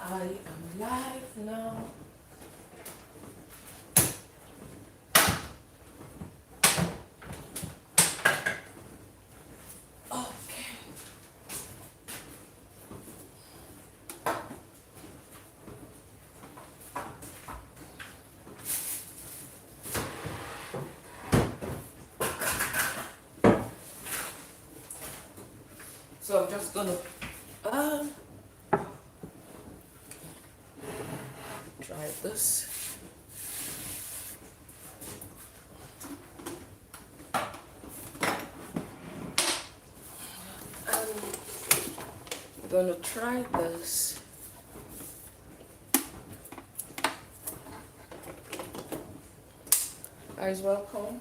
I am live now. Okay. So I'm just gonna um try this. I'm gonna try this. Guys, welcome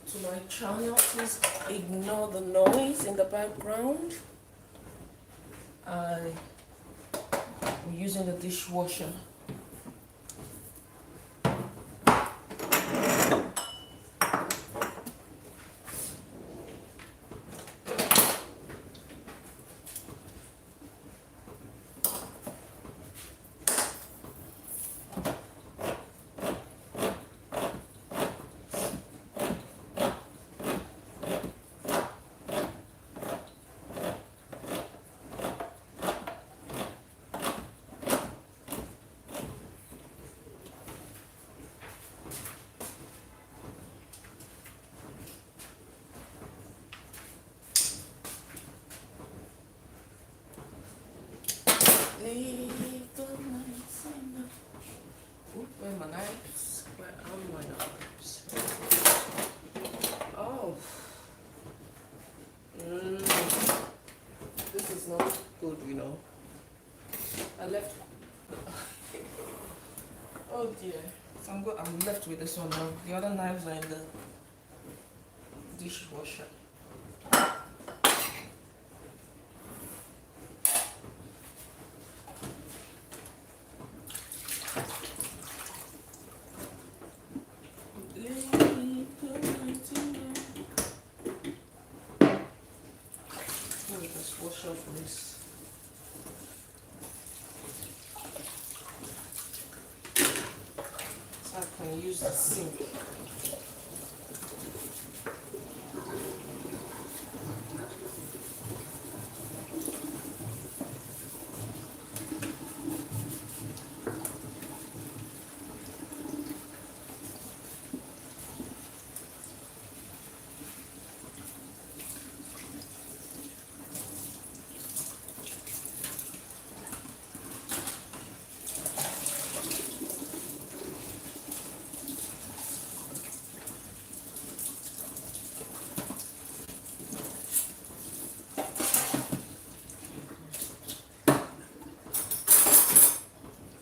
to my channel. Please ignore the noise in the background. I'm using the dishwasher. Leave the lights on. Oop, where are my knives? Where are my knives? Oh. This is not good, you know. I left. Oh dear. So I'm left with this one now. The other knives are in the dishwasher. Let me just wash off this. So I can use the sink.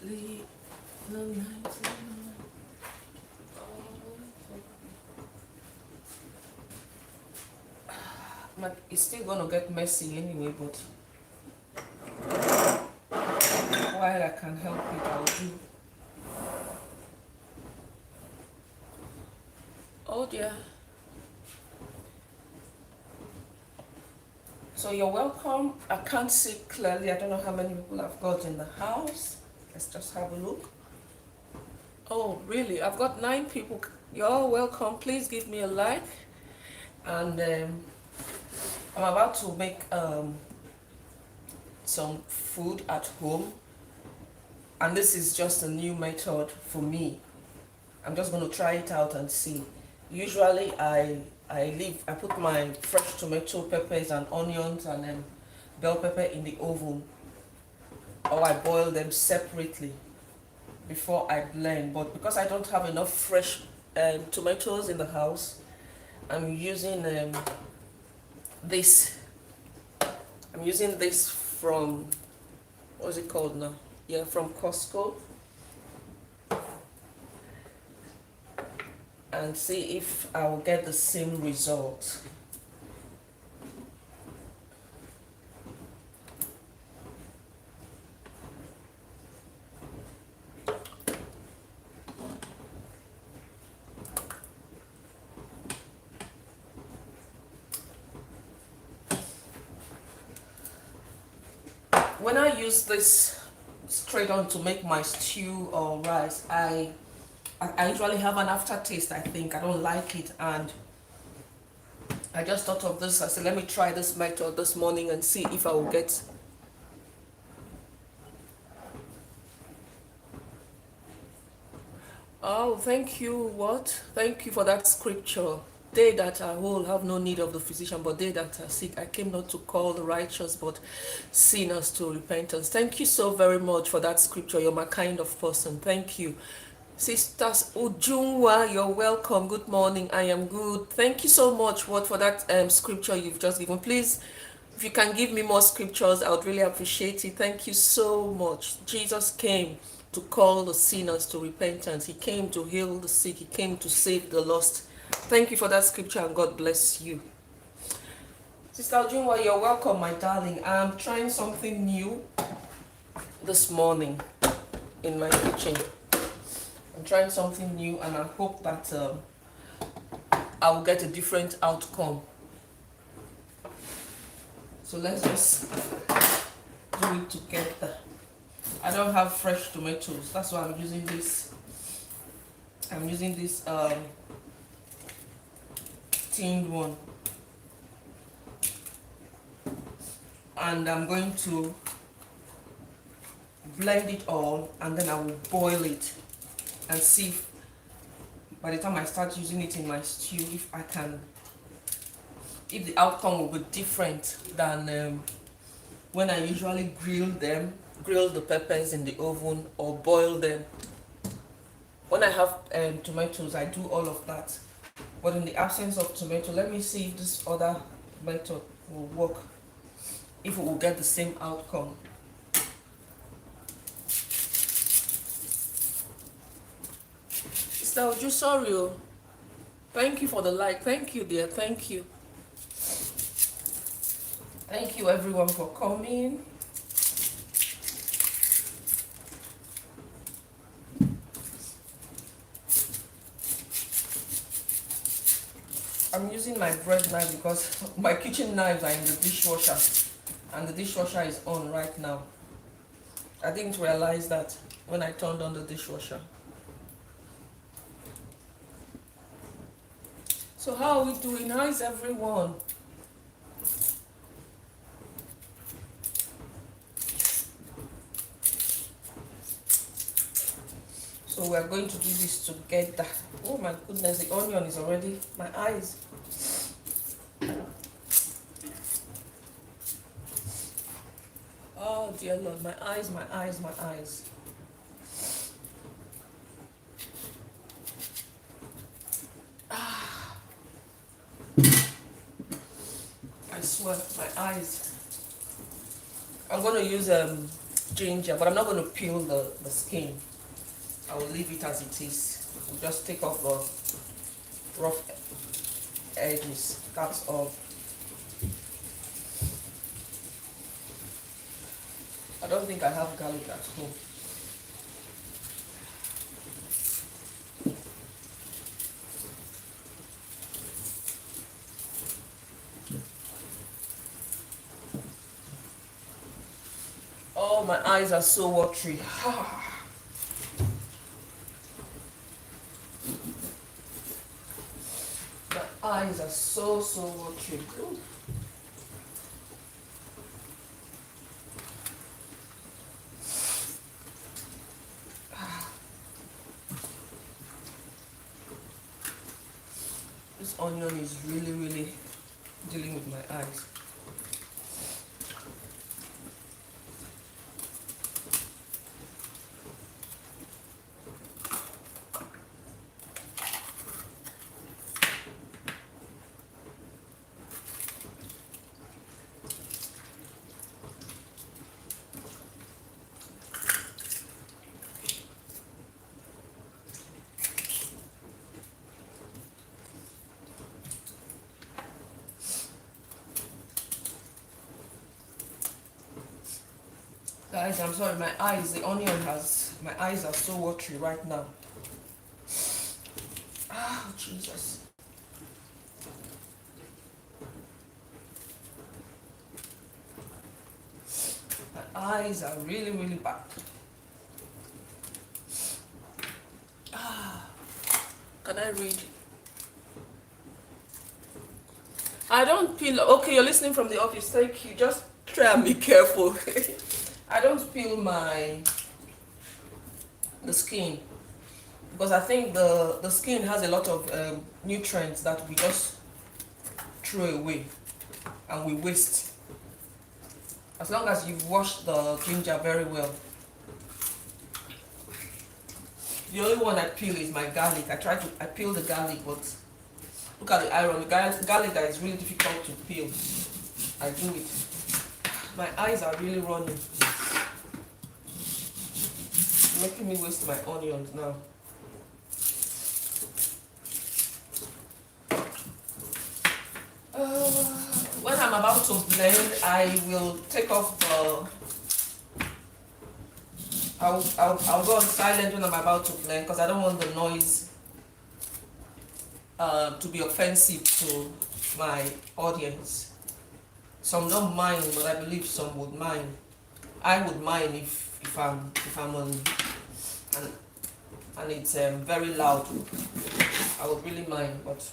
Leave the lights on. But it's still gonna get messy anyway, but while I can help it, I'll do. Oh dear. So you're welcome. I can't see clearly. I don't know how many people I've got in the house. Let's just have a look. Oh, really? I've got 9 people. You're all welcome. Please give me a like. And I'm about to make some food at home. And this is just a new method for me. I'm just going to try it out and see. Usually I put my fresh tomato, peppers and onions and bell pepper in the oven, or I boil them separately before I blend. But because I don't have enough fresh tomatoes in the house, I'm using this. I'm using this from, what's it called now? Yeah, from Costco. And see if I will get the same result. when I use this straight on to make my stew or rice, I usually have an aftertaste. I think I don't like it, and I just thought of this. I said, let me try this method this morning and see if I will get. Oh, thank you. What? Thank you for that scripture. They that are whole have no need of the physician, but they that are sick. I came not to call the righteous, but sinners to repentance. Thank you so very much for that scripture. You're my kind of person. Thank you. Sisters Ujunwa, you're welcome. Good morning. I am good. Thank you so much, what, for that scripture you've just given. Please, if you can give me more scriptures, I would really appreciate it. Thank you so much. Jesus came to call the sinners to repentance. He came to heal the sick. He came to save the lost. Thank you for that scripture, and God bless you. Sister Ujunwa, you're welcome, my darling. I'm trying something new this morning in my kitchen. I'm trying something new, and I hope that I will get a different outcome. So let's just do it together. I don't have fresh tomatoes, that's why I'm using this. I'm using this tinned one, and I'm going to blend it all, and then I will boil it and see if by the time I start using it in my stew, if the outcome will be different than when I usually grill the peppers in the oven or boil them. When I have tomatoes, I do all of that. But in the absence of tomato, let me see if this other method will work, if it will get the same outcome. Sister Uju, sorry. Thank you for the like. Thank you, dear. Thank you. Thank you, everyone, for coming. I'm using my bread knife because my kitchen knives are in the dishwasher, and the dishwasher is on right now. I didn't realize that when I turned on the dishwasher. So how are we doing? How is everyone? So we're going to do this together. Oh my goodness, the onion is already my eyes. Oh dear Lord, my eyes, my eyes, my eyes. I swear, my eyes. I'm going to use ginger, but I'm not going to peel the skin. I will leave it as it is. We'll just take off the rough edges. That's all. I don't think I have garlic at home. Oh, my eyes are so watery. My eyes are so watery. Ooh. This onion is really dealing with my eyes. Guys, I'm sorry, my eyes, the onion my eyes are so watery right now. Oh, Jesus. My eyes are really, really bad. Can I read? I don't peel. Okay, you're listening from the office. Thank you. Just try and be careful. I don't peel the skin because I think the skin has a lot of nutrients that we just throw away and we waste. As long as you've washed the ginger very well. The only one I peel is my garlic. I peel the garlic, but look at the iron. The garlic that is really difficult to peel. I do it. My eyes are really running. Making me waste my onions now. When I'm about to blend, I will take off the. I'll go on silent when I'm about to blend because I don't want the noise to be offensive to my audience. Some don't mind, but I believe some would mind. I would mind if I'm on and it's very loud. I would really mind, but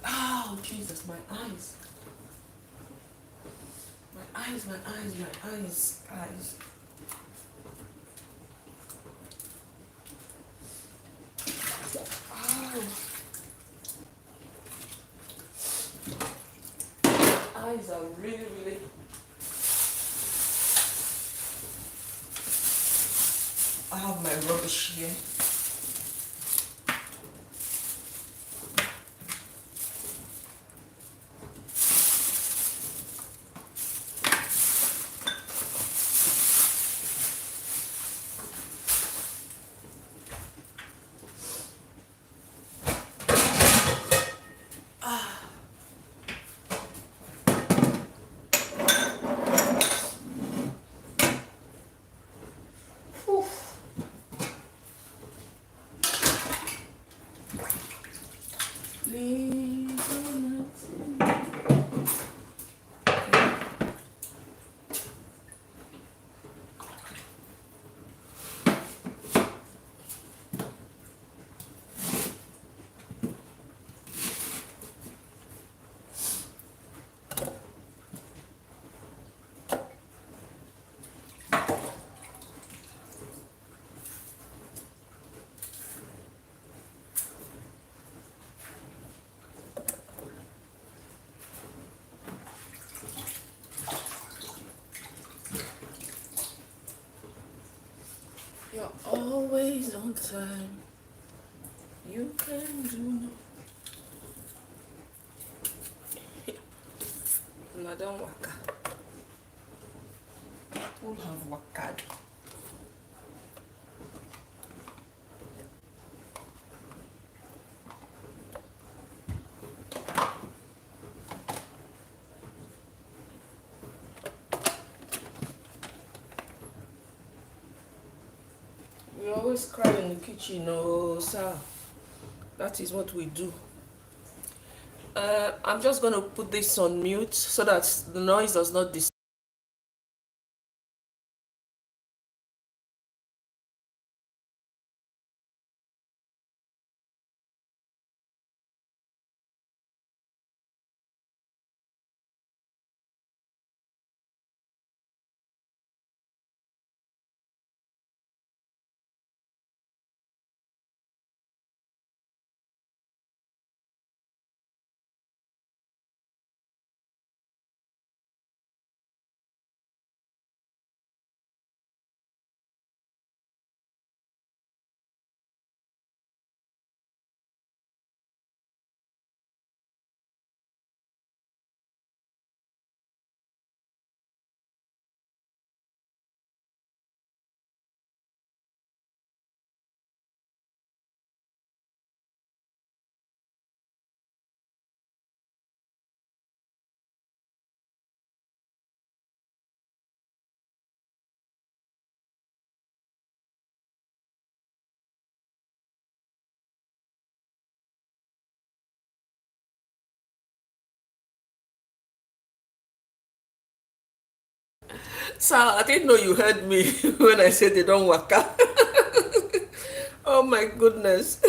oh Jesus, my eyes, eyes. Oh. Eyes are really, really. I have my rubbish here. You're always on time. You can do no. Madam Waka. Who have wakad? We always cry in the kitchen, oh sir. That is what we do. I'm just going to put this on mute so that the noise does not disturb. Sir, I didn't know you heard me when I said they don't work out. Oh my goodness.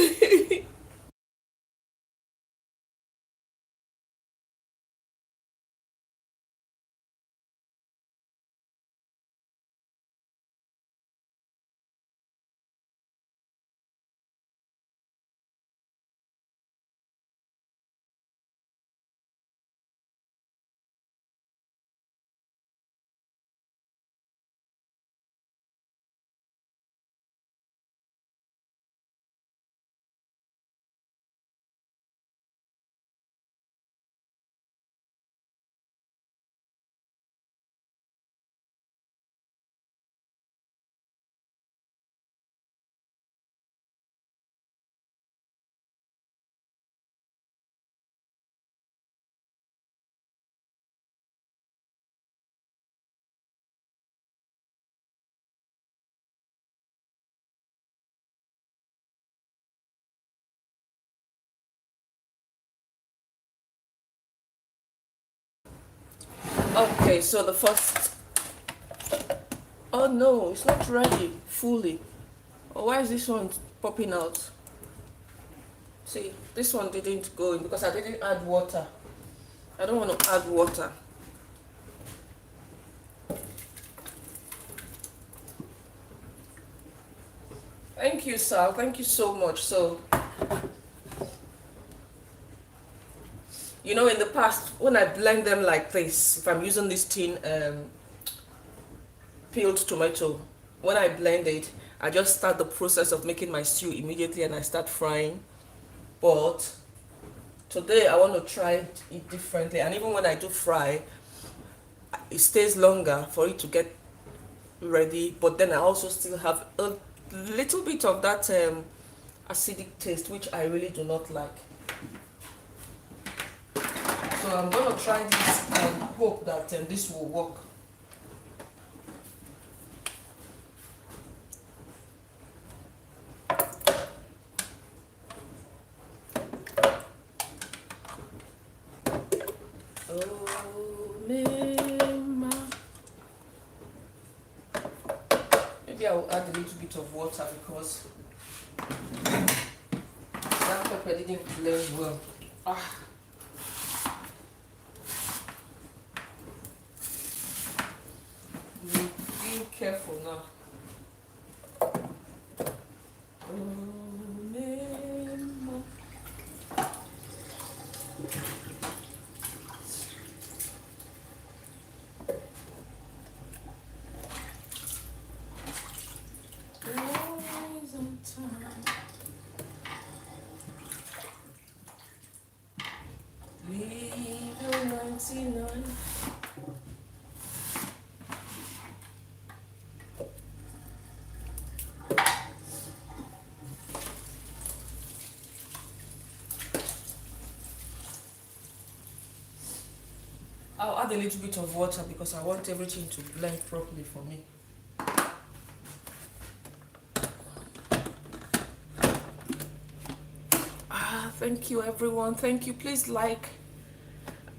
Okay, so the first. Oh no, it's not ready fully. Oh, why is this one popping out? See, this one didn't go in because I didn't add water. I don't want to add water. Thank you, Sal. Thank you so much. So, in the past, when I blend them like this, if I'm using this tin peeled tomato, when I blend it, I just start the process of making my stew immediately and I start frying. But today I want to try it differently, and even when I do fry, it stays longer for it to get ready. But then I also still have a little bit of that acidic taste, which I really do not like. So I'm gonna try this and hope that this will work. Oh, Mema. Maybe I will add a little bit of water because that pepper didn't blend well. Ah, be careful now. Oh, Mema. Rise on time. Leave your 99. I'll add a little bit of water because I want everything to blend properly for me. Thank you everyone. Thank you. Please like,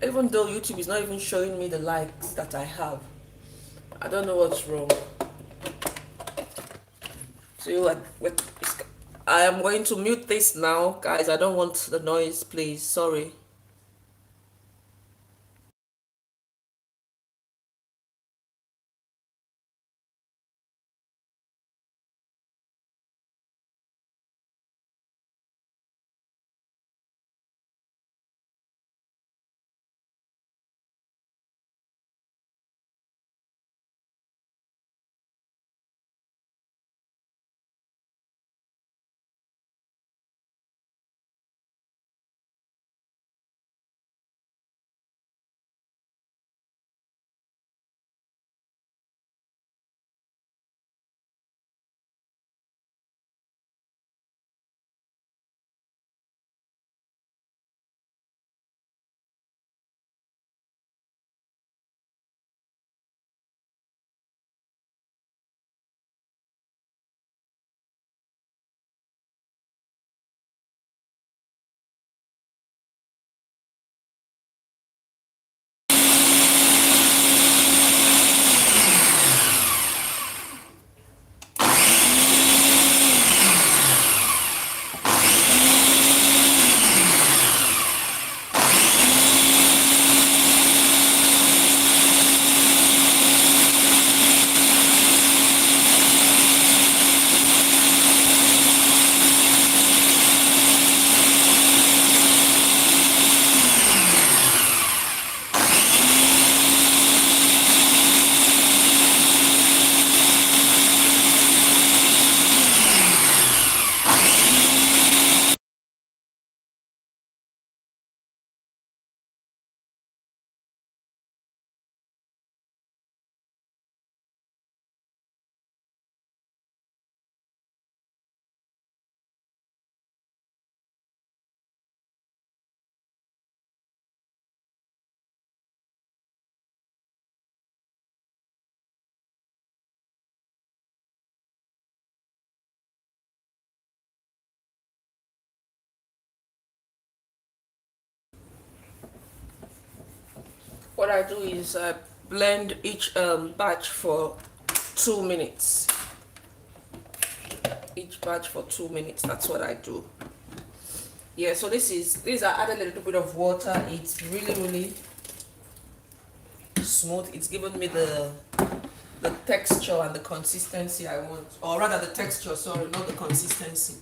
even though YouTube is not even showing me the likes that I have. I don't know what's wrong. So I am going to mute this now, guys. I don't want the noise, please. Sorry. what I do is I blend each batch for 2 minutes. Each batch for 2 minutes. That's what I do. Yeah, so these I added a little bit of water. It's really smooth. It's given me the texture and the consistency I want, or rather the texture, sorry, not the consistency,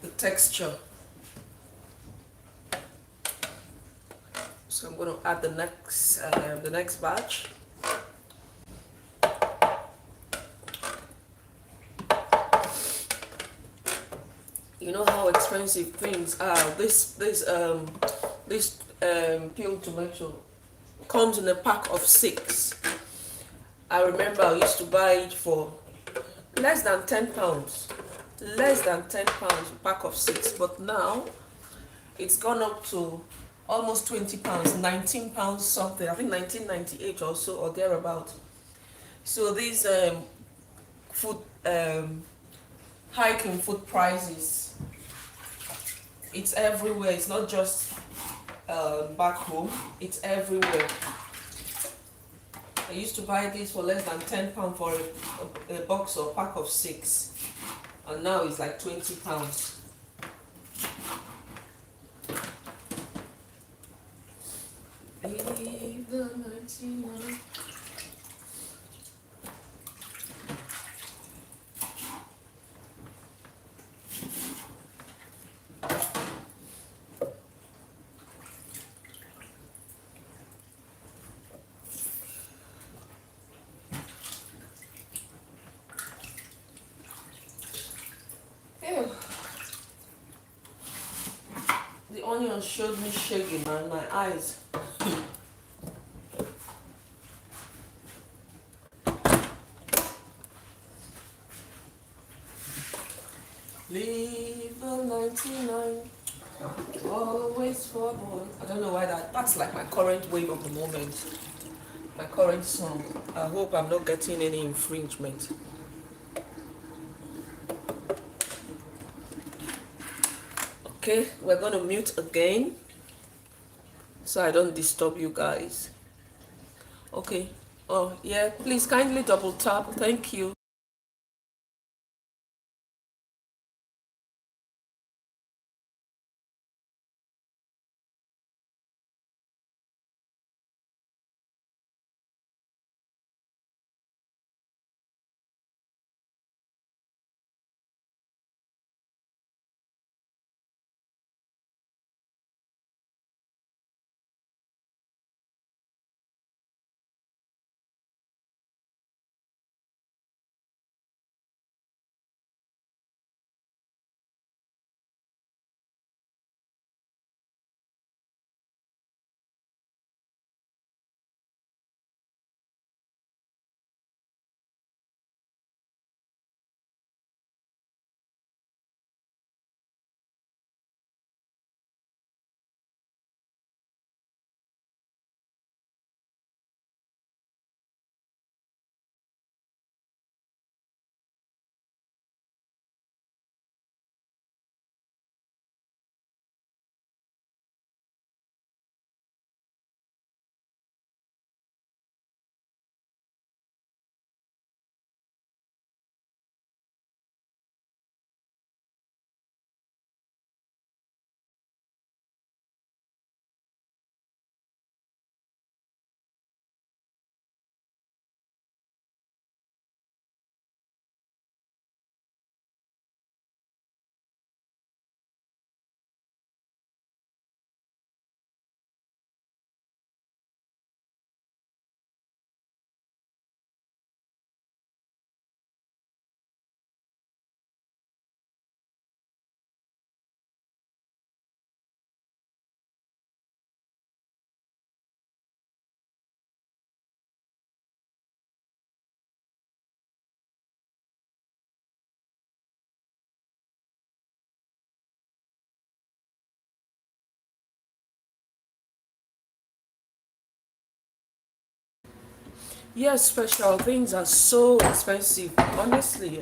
the texture. So I'm going to add the next batch. You know how expensive things are. This peeled tomato comes in a pack of 6. I remember I used to buy it for less than £10. Less than £10, a pack of 6. But now it's gone up to almost £20, £19 something. I think 19.98 or so, or thereabout. So these food hiking food prices, it's everywhere. It's not just back home, it's everywhere. I used to buy this for less than £10 for a box or pack of 6, and now it's like £20. Leave the 99. The onion showed me shaking, man, my eyes. Leave the 99, always for boy. I don't know why that's like my current wave of the moment. My current song. I hope I'm not getting any infringement. Okay, we're gonna mute again so I don't disturb you guys. Okay. Oh yeah, please kindly double tap. Thank you. Yes, special things are so expensive. Honestly,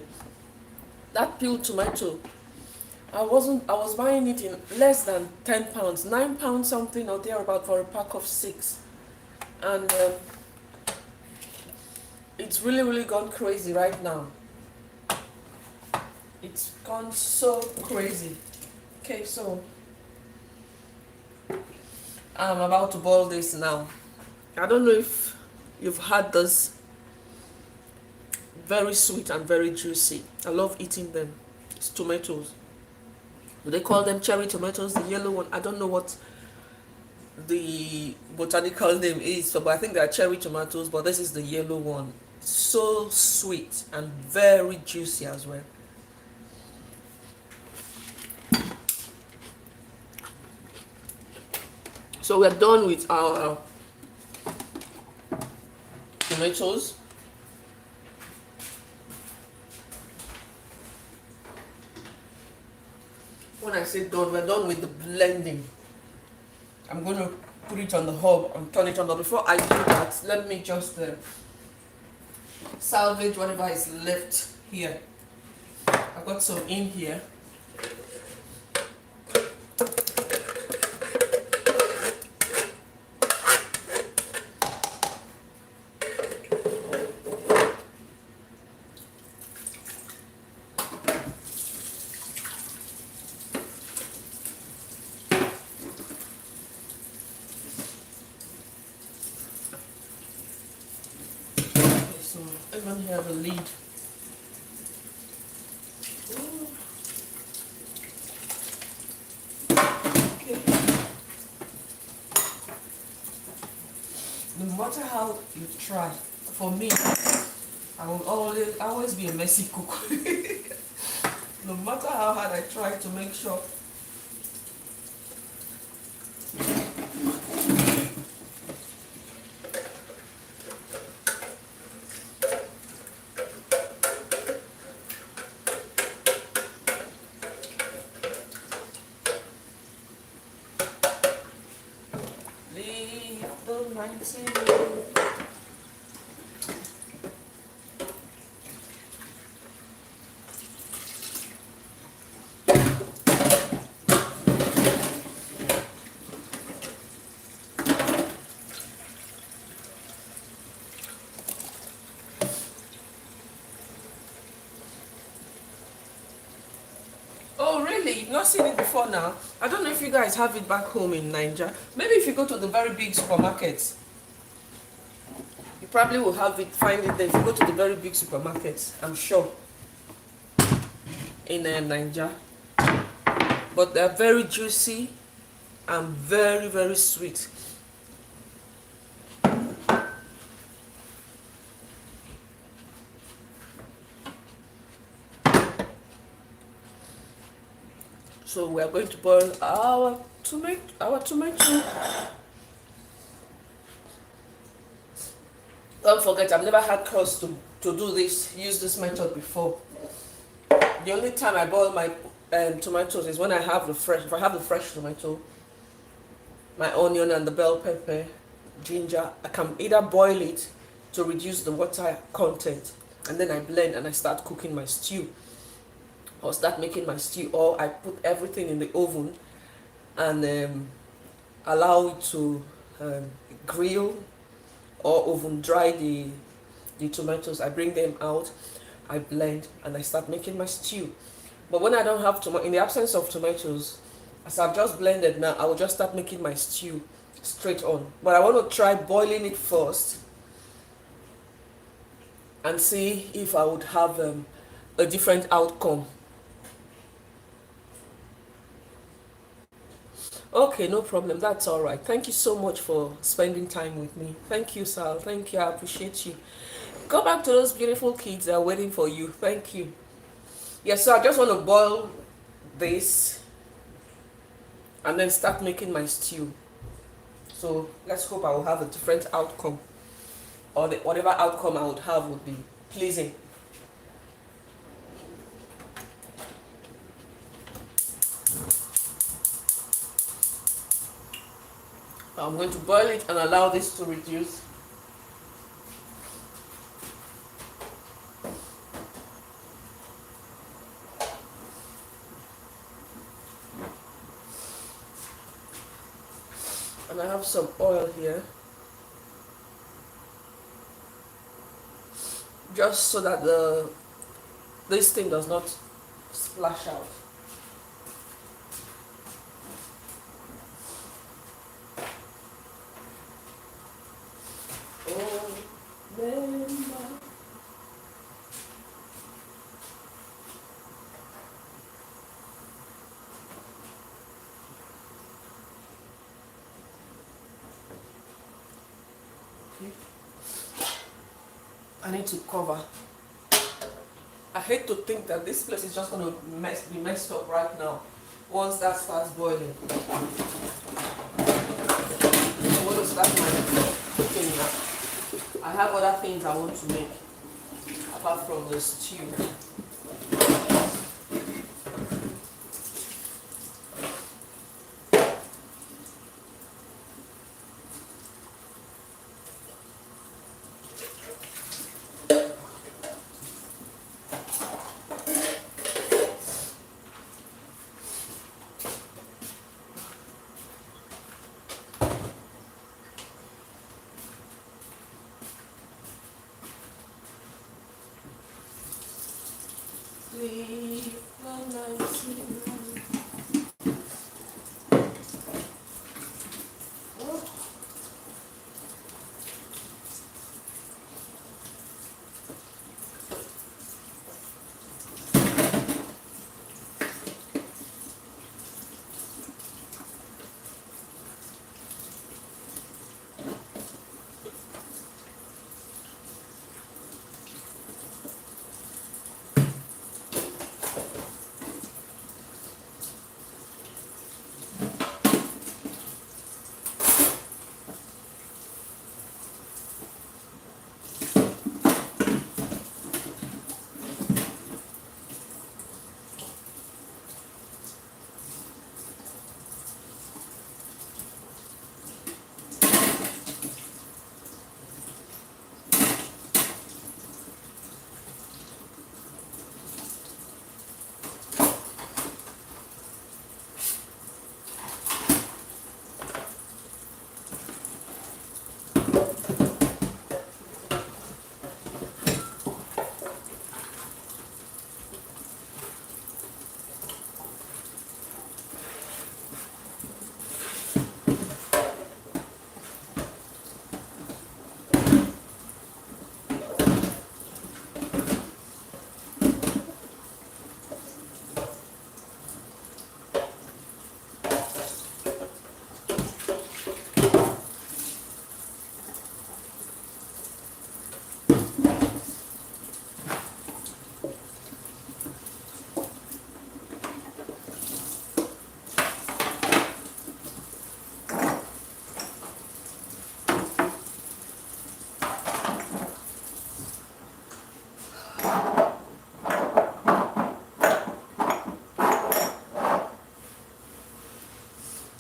that peeled tomato, I was buying it in less than £10, £9 something or thereabout for a pack of 6. and it's really gone crazy right now. It's gone so crazy. Okay, so I'm about to boil this now. I don't know if you've had this. Very sweet and very juicy. I love eating them. It's tomatoes. Do they call them cherry tomatoes? The yellow one. I don't know what the botanical name is, but I think they are cherry tomatoes, but this is the yellow one. So sweet and very juicy as well. So we're done with our tomatoes. When I say done, we're done with the blending. I'm going to put it on the hob and turn it on. But before I do that, let me just salvage whatever is left here. I've got some in here. So even here the lid. Okay. No matter how you try, for me, I will always be a messy cook. No matter how hard I try to make sure. Leave the 19. Oh really? You've not seen it before now? I don't know if you guys have it back home in Nigeria. Maybe if you go to the very big supermarkets, you probably will have it, find it there. If you go to the very big supermarkets, I'm sure, in Nigeria. But they're very juicy and very sweet. So we are going to boil our tomato. Don't forget, I've never had cause to do this, use this method before. The only time I boil my tomatoes is when I have the fresh. If I have the fresh tomato, my onion and the bell pepper, ginger, I can either boil it to reduce the water content, and then I blend and I start cooking my stew, or start making my stew, or I put everything in the oven and allow it to grill or oven dry the tomatoes. I bring them out, I blend, and I start making my stew. But when I don't have tomato, in the absence of tomatoes, as I've just blended now, I will just start making my stew straight on. But I want to try boiling it first and see if I would have a different outcome. Okay, no problem. That's all right. Thank you so much for spending time with me. Thank you, Sal. Thank you. I appreciate you. Go back to those beautiful kids that are waiting for you. Thank you. Yes, so I just want to boil this and then start making my stew. So let's hope I will have a different outcome, or whatever outcome I would have would be pleasing. I'm going to boil it and allow this to reduce. And I have some oil here. just so that the this thing does not splash out. Oh, remember. I need to cover. I hate to think that this place is just going to be messed up right now once that starts boiling. I'm going to start my cooking now. I have other things I want to make apart from the stew. Leave the night in.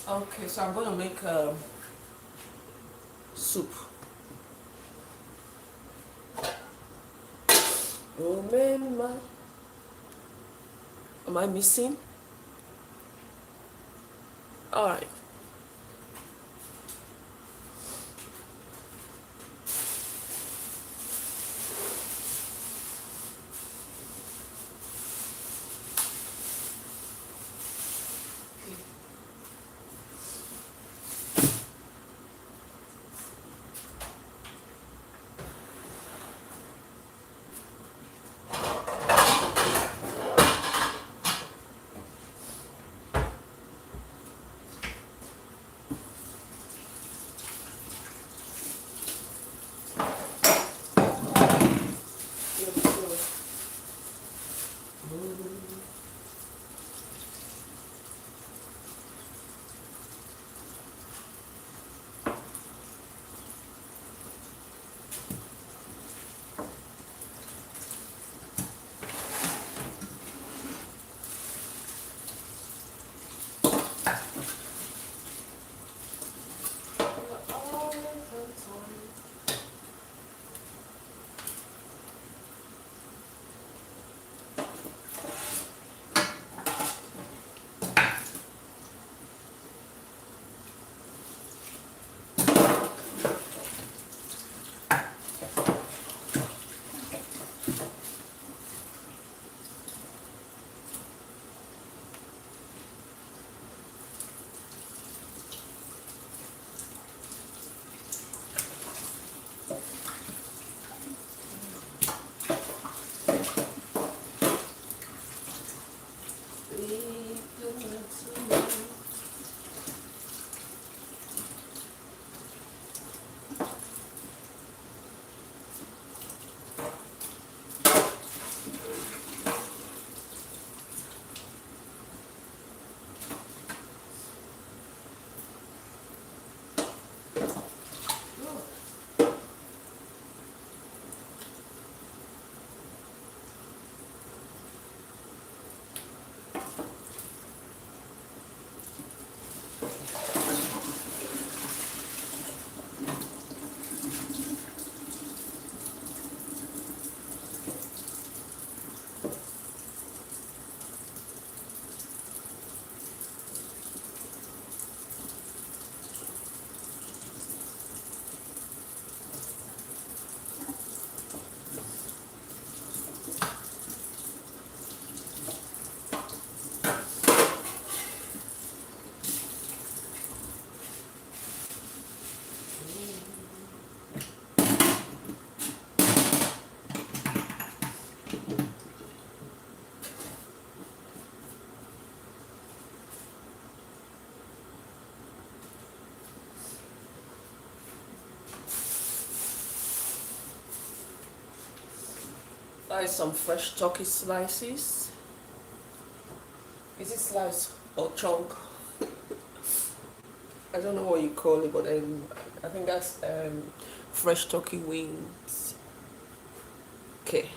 Okay, so I'm going to make soup. Remember. Am I missing? All right. That is some fresh turkey slices. Is it slice or chunk? I don't know what you call it, but I think that's fresh turkey wings. Okay.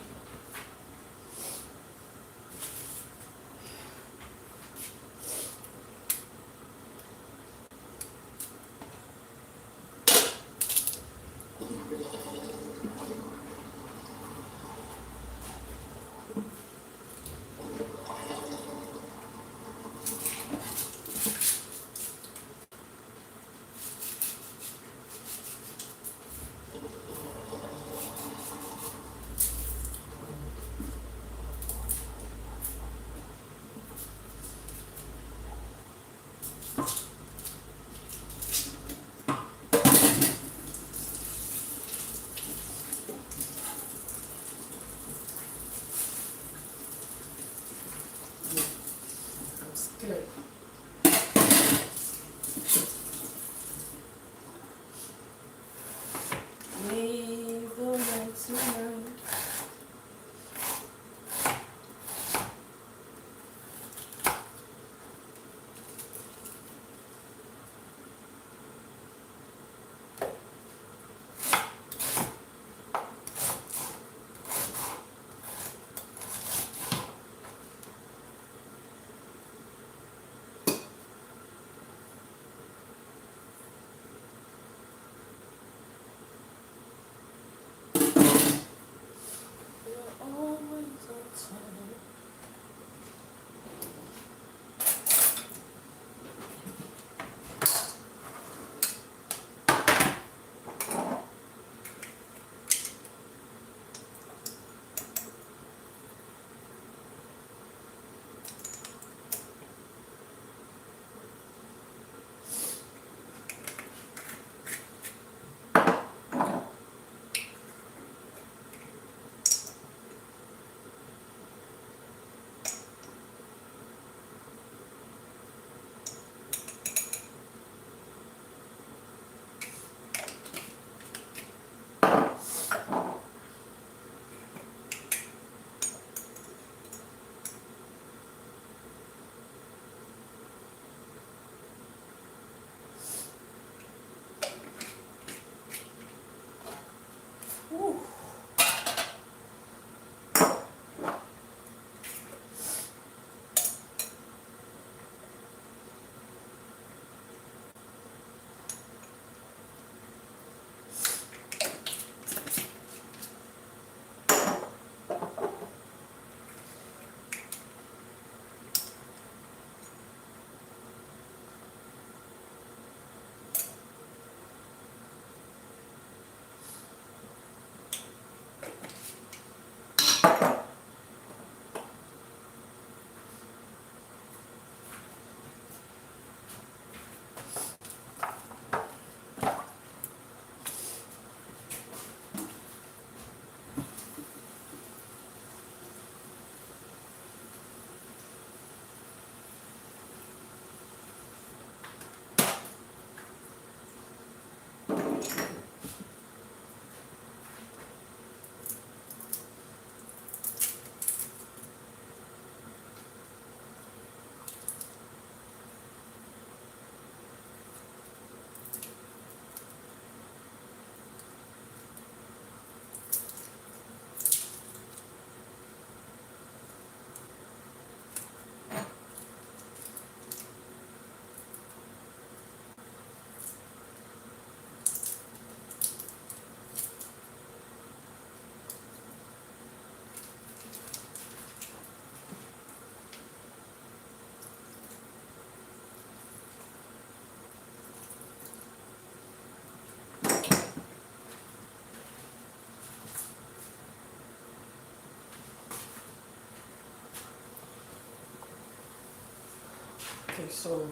Okay, so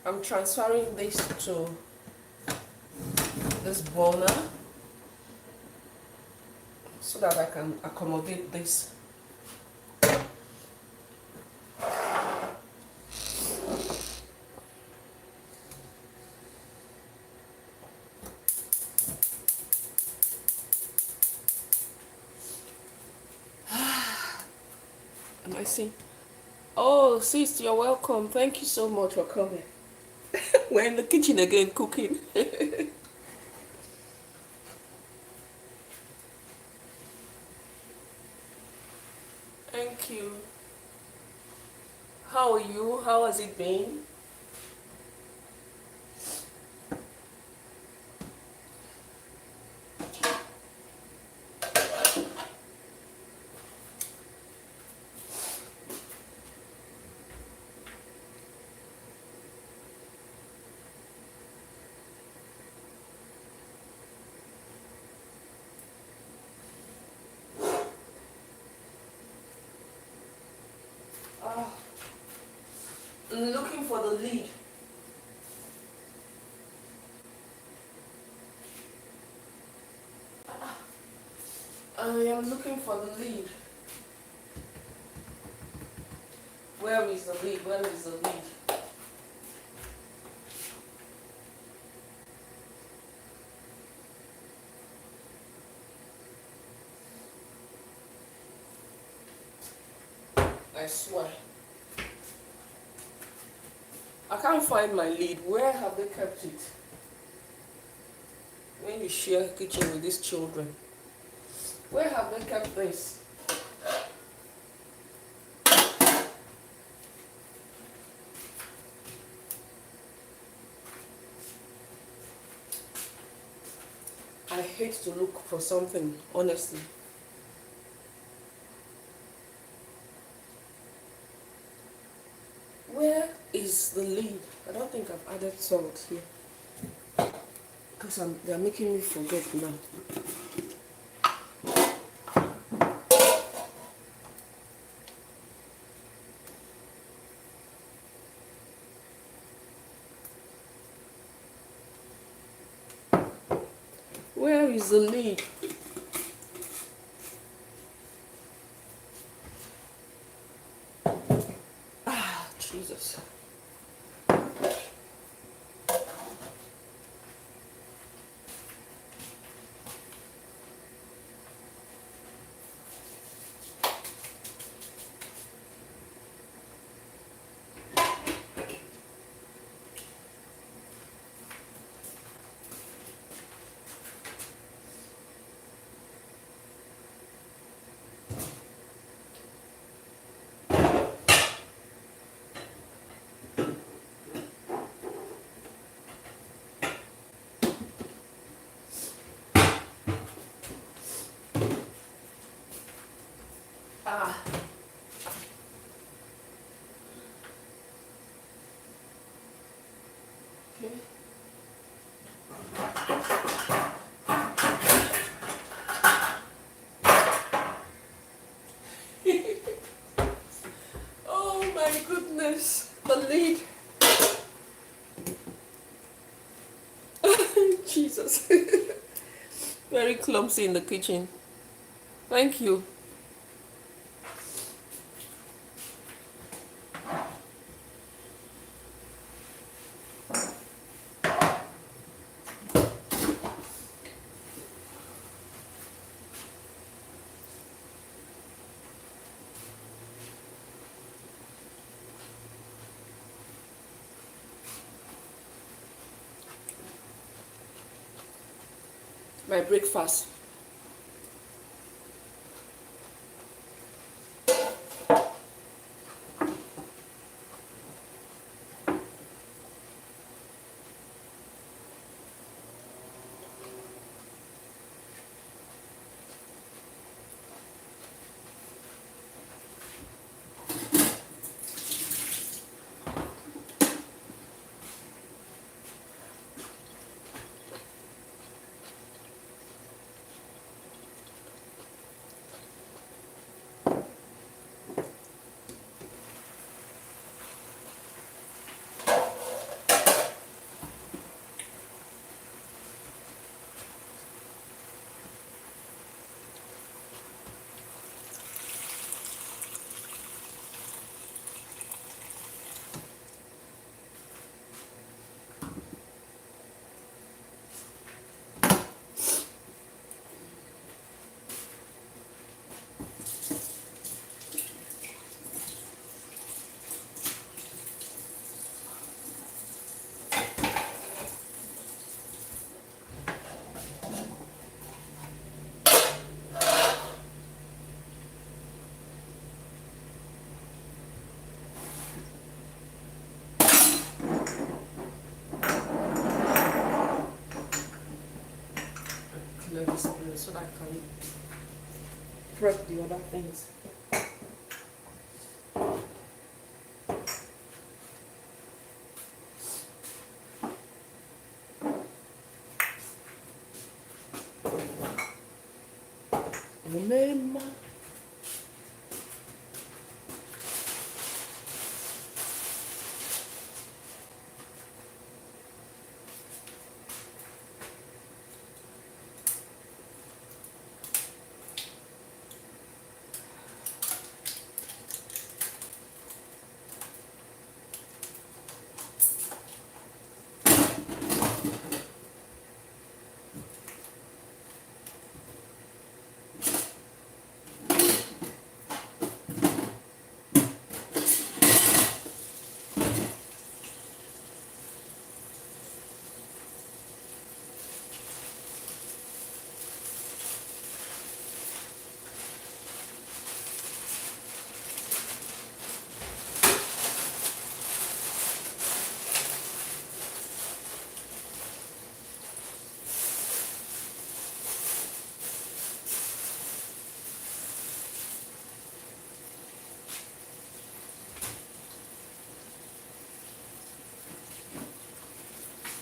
I'm transferring this to this burner so that I can accommodate this. Am I seeing? Oh, sis, you're welcome. Thank you so much for coming. We're in the kitchen again cooking. Thank you. How are you? How has it been? Ah, I'm looking for the lead. I am looking for the lead. Where is the lead? Where is the lead? I swear. I can't find my lead. Where have they kept it? When you share a kitchen with these children, where have they kept this? I hate to look for something, honestly. Where is the lead? I don't think I've added salt here. Because they're making me forget now. Where is the lead? Ah, Jesus. Ah. Okay. Oh my goodness. The lead. Jesus. Very clumsy in the kitchen. Thank you. My breakfast. I can prep the other things. Remember.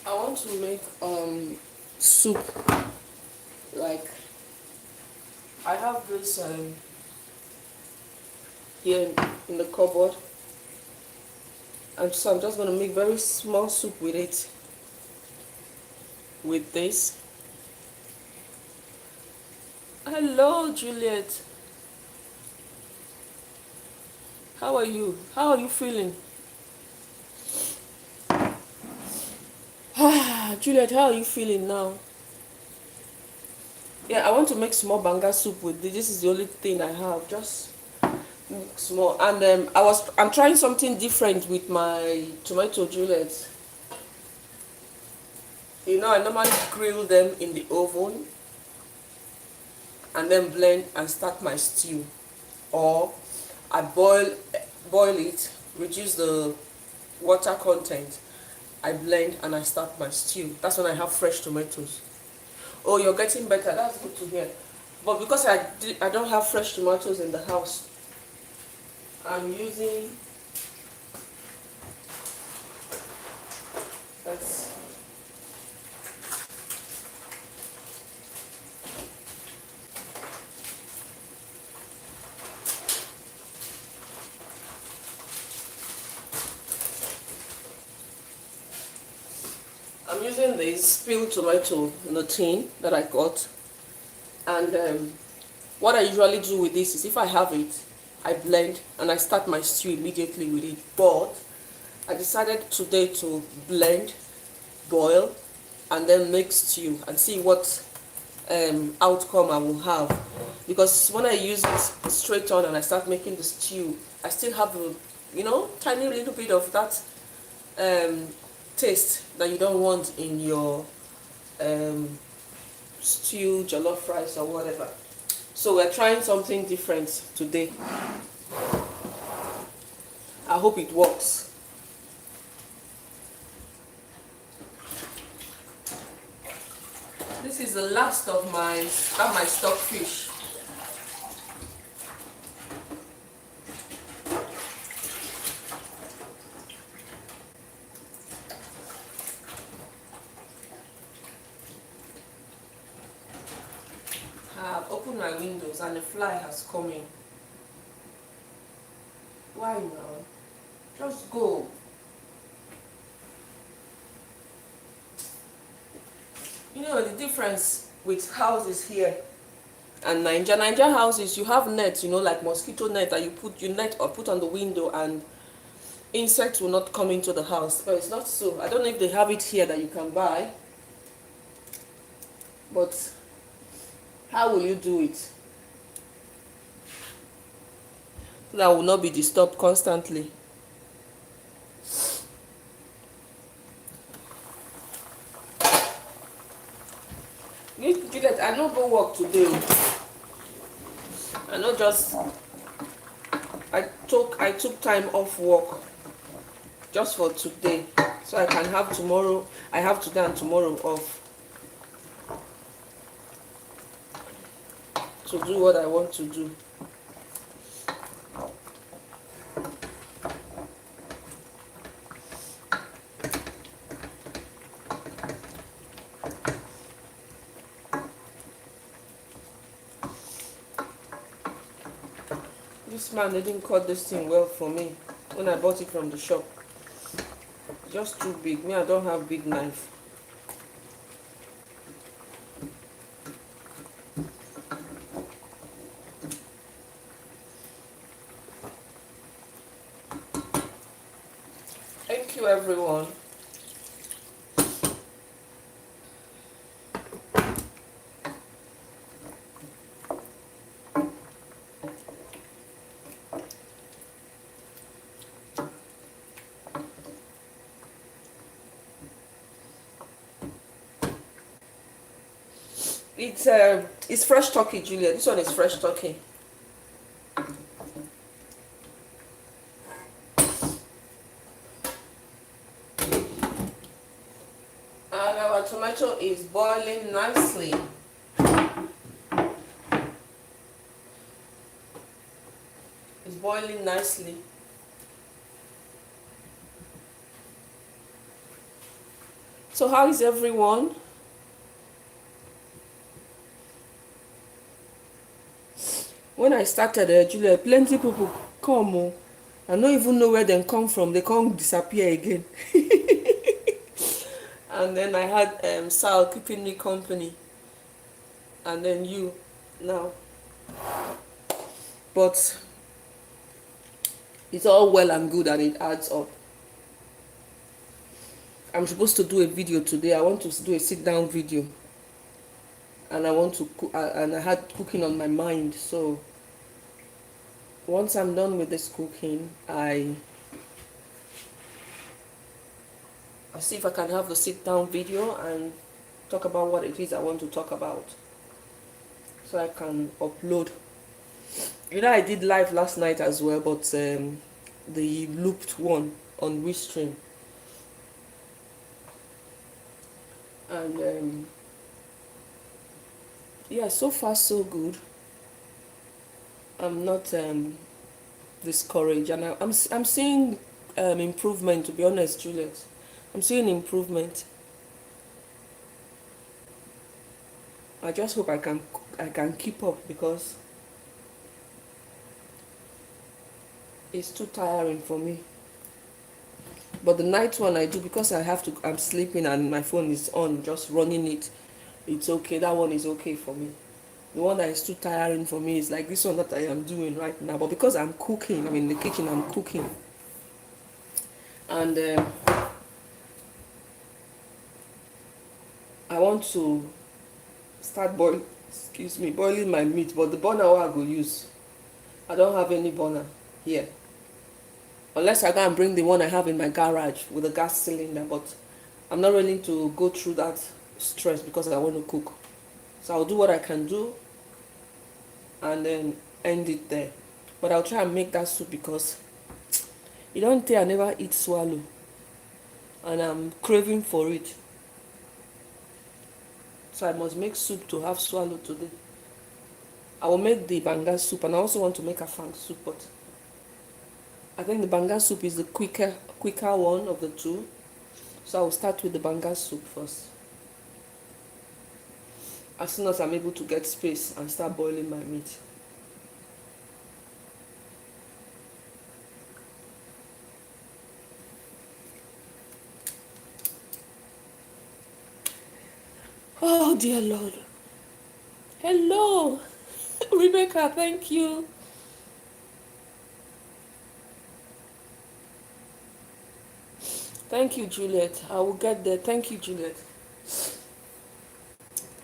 I want to make soup. Like, I have this here in the cupboard, and so I'm just going to make very small soup with it, with this. Hello, Juliet. How are you? How are you feeling? Juliet, how are you feeling now? Yeah, I want to make small banga soup with this. This is the only thing I have. Just small. And I'm trying something different with my tomato, Juliet. You know, I normally grill them in the oven and then blend and start my stew. Or I boil it, reduce the water content. I blend and I start my stew. That's when I have fresh tomatoes. Oh, you're getting better. That's good to hear. But because I don't have fresh tomatoes in the house, I'm using that's I'm using this peeled tomato in the tin that I got, and what I usually do with this is if I have it, I blend and I start my stew immediately with it. But I decided today to blend, boil, and then make stew and see what outcome I will have. Because when I use it straight on and I start making the stew, I still have a, tiny little bit of that taste that you don't want in your stew, jollof rice, or whatever. So we're trying something different today. I hope it works. This is the last of my stockfish. I've opened my windows and a fly has come in. Why now? Just go. You know the difference with houses here and Niger houses, you have nets, like mosquito net that you net or put on the window and insects will not come into the house. But it's not so. I don't know if they have it here that you can buy. But how will you do it? So that will not be disturbed constantly. Juliet, I no go work today. I know just I took time off work just for today, so I can have tomorrow. I have today and tomorrow off. to do what I want to do. This man didn't cut this thing well for me when I bought it from the shop. Just too big. Me, I don't have big knife. Thank you, everyone. It's fresh turkey, Julia. This one is fresh turkey. And our tomato is boiling nicely. It's boiling nicely. So how is everyone? When I started, Julia, plenty people come. Oh, I don't even know where they come from. They can't disappear again. And then I had Sal keeping me company. And then you now. But it's all well and good and it adds up. I'm supposed to do a video today. I want to do a sit down video. And I want to cook, and I had cooking on my mind. So once I'm done with this cooking, I'll see if I can have the sit down video and talk about what it is I want to talk about, so I can upload. You know, I did live last night as well, but the looped one on Restream. And yeah, so far so good. I'm not discouraged, and I'm seeing improvement. To be honest, Juliet, I'm seeing improvement. I just hope I can keep up, because it's too tiring for me. But the night one I do, because I'm sleeping and my phone is on, just running it. It's okay. That one is okay for me. The one that is too tiring for me is like this one that I am doing right now. But because I'm cooking, I'm in the kitchen, I'm cooking. And I want to start boiling my meat. But the burner I go use, I don't have any burner here. Unless I go and bring the one I have in my garage with a gas cylinder. But I'm not willing to go through that stress because I want to cook. So I'll do what I can do and then end it there. But I'll try and make that soup, because you don't think I never eat swallow, and I'm craving for it. So I must make soup to have swallow today. I will make the banga soup, and I also want to make a fang soup, but I think the banga soup is the quicker one of the two. So I will start with the banga soup first, as soon as I'm able to get space and start boiling my meat. Oh dear Lord. Hello, Rebecca, thank you. Thank you, Juliet. I will get there. Thank you, Juliet.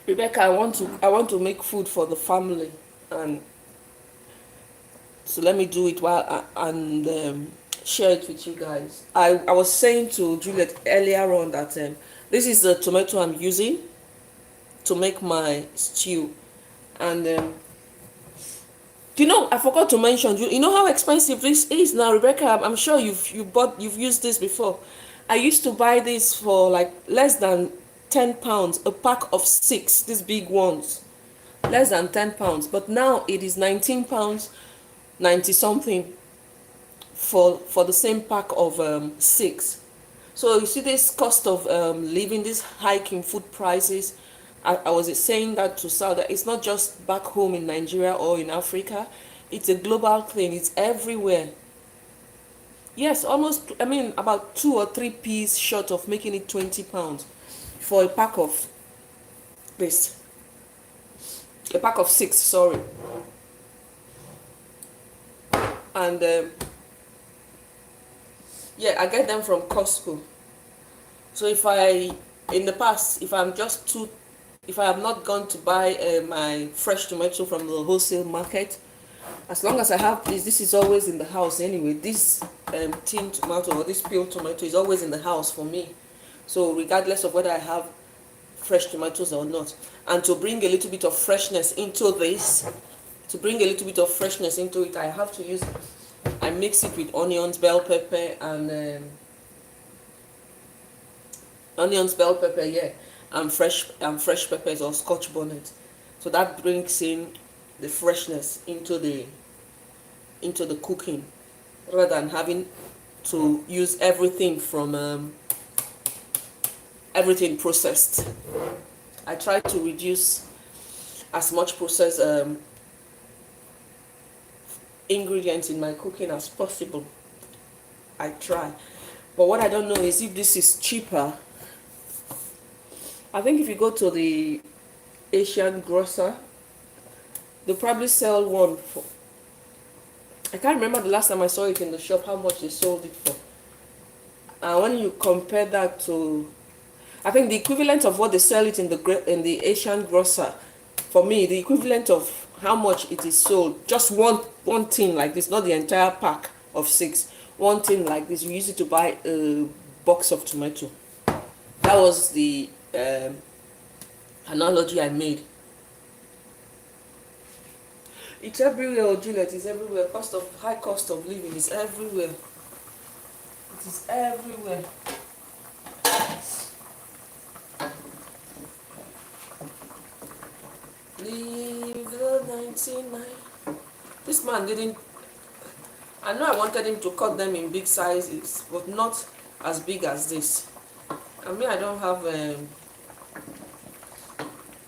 Rebecca, I want to make food for the family, and so let me do it while and share it with you guys. I was saying to Juliet earlier on that this is the tomato I'm using to make my stew, and you know, I forgot to mention, you know how expensive this is now, Rebecca. I'm sure you've used this before. I used to buy this for like less than £10 a pack of 6, these big ones. less than 10 pounds, but now it is 19 pounds 90 something for the same pack of 6. So you see this cost of living, this hike in food prices. I was saying that to Sal, that it's not just back home in Nigeria or in Africa, it's a global thing, it's everywhere. Yes, almost, I mean, about 2 or 3 p's short of making it 20 pounds for a pack of this. A pack of 6, sorry. And yeah, I get them from Costco. So in the past, if I have not gone to buy my fresh tomato from the wholesale market, as long as I have this is always in the house anyway. This tin tomato or this peeled tomato is always in the house for me. So regardless of whether I have fresh tomatoes or not. And to bring a little bit of freshness into this, I have to use, I mix it with onions, bell pepper, and and fresh peppers or Scotch bonnet. So that brings in the freshness into the cooking, rather than having to use everything from everything processed. I try to reduce as much processed ingredients in my cooking as possible. I try. But what I don't know is if this is cheaper. I think if you go to the Asian grocer, they probably sell one for, I can't remember the last time I saw it in the shop, how much they sold it for. And when you compare that to, I think the equivalent of what they sell it in the Asian grocer, for me, the equivalent of how much it is sold, just one tin like this, not the entire pack of 6, one tin like this, you use it to buy a box of tomato. That was the analogy I made. It's everywhere, Juliet, it's everywhere. High cost of living is everywhere. It is everywhere. Leave the 99. This man didn't. I know I wanted him to cut them in big sizes, but not as big as this. I mean, I don't have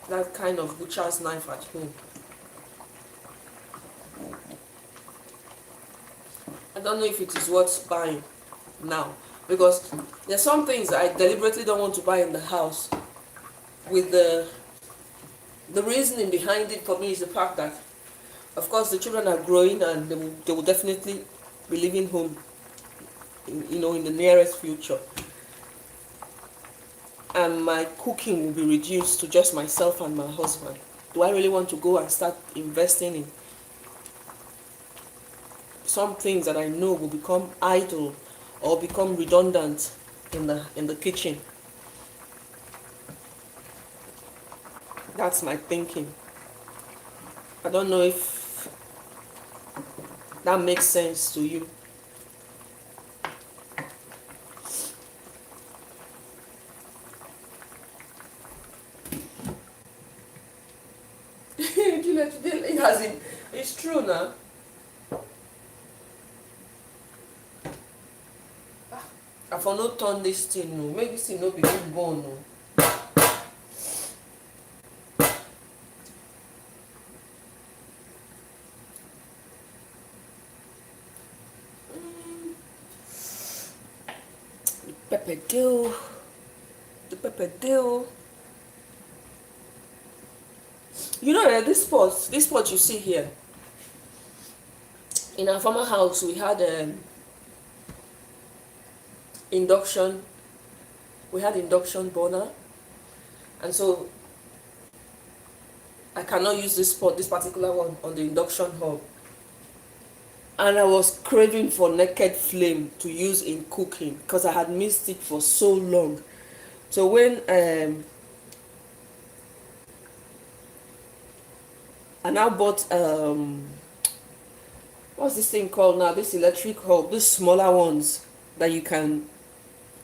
that kind of butcher's knife at home. I don't know if it is worth buying now, because there's some things I deliberately don't want to buy in the house. With the reasoning behind it for me is the fact that, of course, the children are growing and they will definitely be leaving home, in the nearest future. And my cooking will be reduced to just myself and my husband. Do I really want to go and start investing in some things that I know will become idle or become redundant in the kitchen? That's my thinking. I don't know if that makes sense to you. It's true now. I for no turn this thing, no. Make this thing no begin burn, no. The pepper deal. This pot you see here. In our former house, we had induction. We had induction burner, and so I cannot use this particular one on the induction hob. And I was craving for naked flame to use in cooking because I had missed it for so long. So when I now bought what's this thing called now? This electric hob, these smaller ones that you can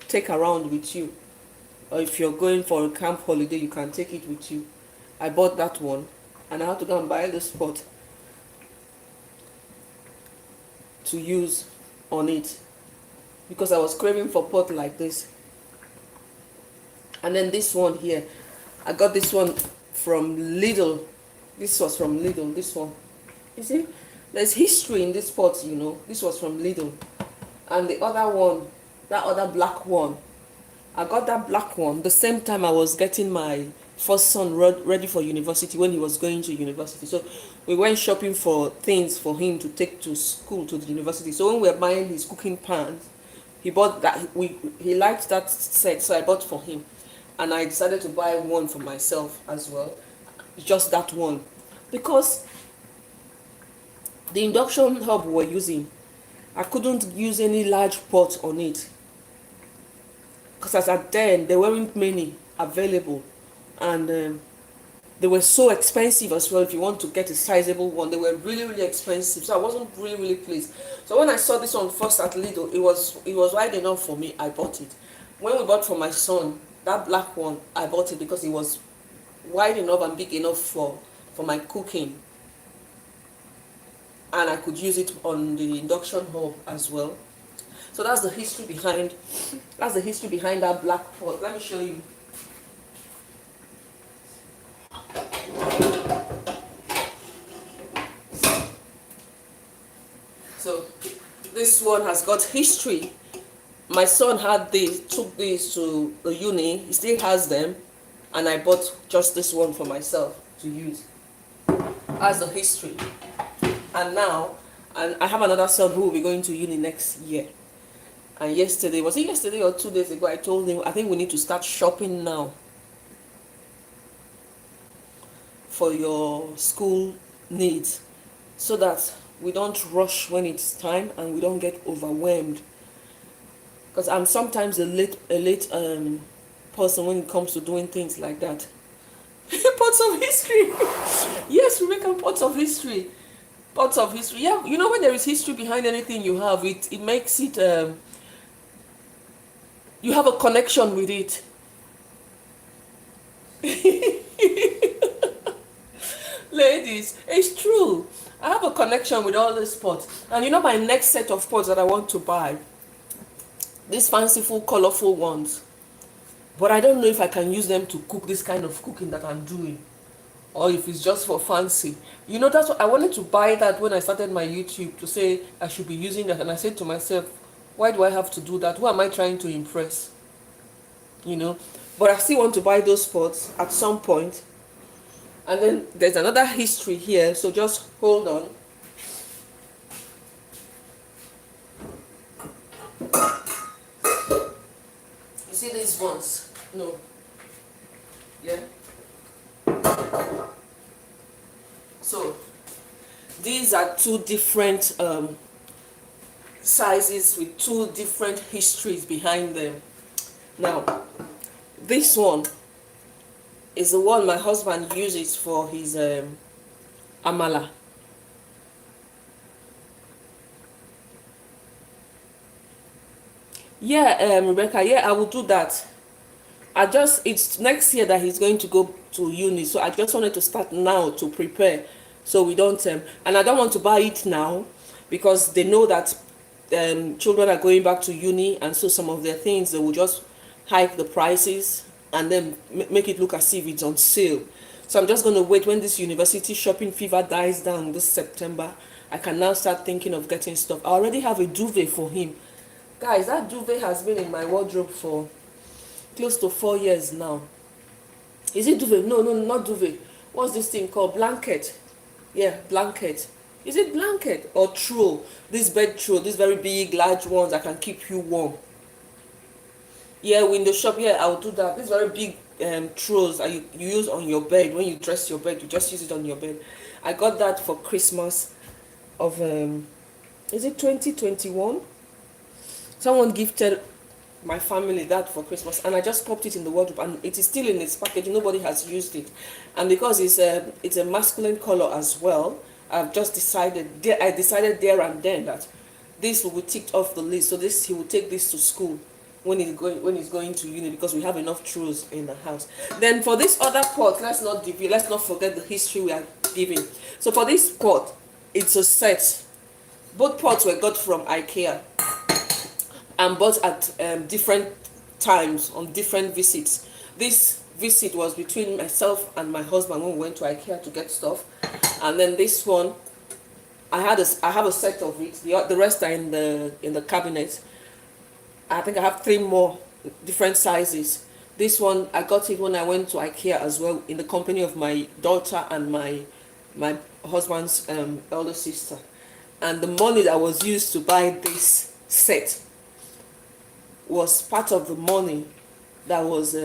take around with you, or if you're going for a camp holiday, you can take it with you. I bought that one, and I had to go and buy this pot to use on it because I was craving for pot like this. And then this one here, I got this one from Lidl. This was from Lidl, this one. You see, there's history in this pot, you know. This was from Lidl. And the other one, that other black one, I got that black one the same time I was getting my first son ready for university, when he was going to university. So we went shopping for things for him to take to school, to the university. So when we were buying his cooking pans, he bought that. He liked that set, so I bought for him. And I decided to buy one for myself as well, just that one, because the induction hob we're using, I couldn't use any large pot on it, because as at then there weren't many available, and they were so expensive as well. If you want to get a sizable one, they were really expensive, so I wasn't really pleased. So when I saw this one first at Lidl, it was wide enough for me. I bought it. When we bought for my son, that black one, I bought it because it was wide enough and big enough for my cooking, and I could use it on the induction hob as well. So that's the history behind that black pot. Let me show you. So this one has got history. My son had this, took these to the uni, he still has them, and I bought just this one for myself to use. That's the history. And now, and I have another son who will be going to uni next year. And yesterday, was it yesterday or 2 days ago, I told him, I think we need to start shopping now for your school needs, so that we don't rush when it's time and we don't get overwhelmed. Because I'm sometimes a late person when it comes to doing things like that. Pots of history. Yes, we make pots of history. Pots of history. Yeah, you know, when there is history behind anything you have, it makes it, you have a connection with it. Ladies, it's true. I have a connection with all these pots. And you know, my next set of pots that I want to buy, these fanciful, colorful ones, but I don't know if I can use them to cook this kind of cooking that I'm doing, or if it's just for fancy. You know, that's what I wanted to buy, that when I started my YouTube, to say I should be using that, and I said to myself, why do I have to do that? Who am I trying to impress? You know, but I still want to buy those pots at some point. And then there's another history here, so just hold on. You see these ones? No. Yeah. So these are two different sizes with two different histories behind them. Now, this one is the one my husband uses for his amala. Yeah, Rebecca, yeah, I will do that. It's next year that he's going to go to uni, so I just wanted to start now to prepare, so we don't, and I don't want to buy it now, because they know that children are going back to uni, and so some of their things, they will just hike the prices and then make it look as if it's on sale. So I'm just going to wait when this university shopping fever dies down this September. I can now start thinking of getting stuff. I already have a duvet for him. Guys, that duvet has been in my wardrobe for close to 4 years now. Is it duvet? No, not duvet. What's this thing called? Blanket. Yeah, blanket. Is it blanket or throw? This bed throw, these very big, large ones that can keep you warm. Yeah, window shop. Yeah, I'll do that. These very big throws that you use on your bed. When you dress your bed, you just use it on your bed. I got that for Christmas of, is it 2021? Someone gifted my family that for Christmas, and I just popped it in the wardrobe, and it is still in its package. Nobody has used it, and because it's a masculine color as well, I've just decided there and then that this will be ticked off the list. So he will take this to school when he's going to uni, because we have enough throws in the house. Then for this other pot, let's not forget the history Thanksgiving. So for this pot, it's a set. Both pots were got from IKEA and bought at different times on different visits. This visit was between myself and my husband when we went to IKEA to get stuff, and then this one, I have a set of it. The rest are in the cabinet. I think I have 3 more different sizes. This one I got it when I went to IKEA as well, in the company of my daughter and my husband's elder sister. And the money that was used to buy this set was part of the money that was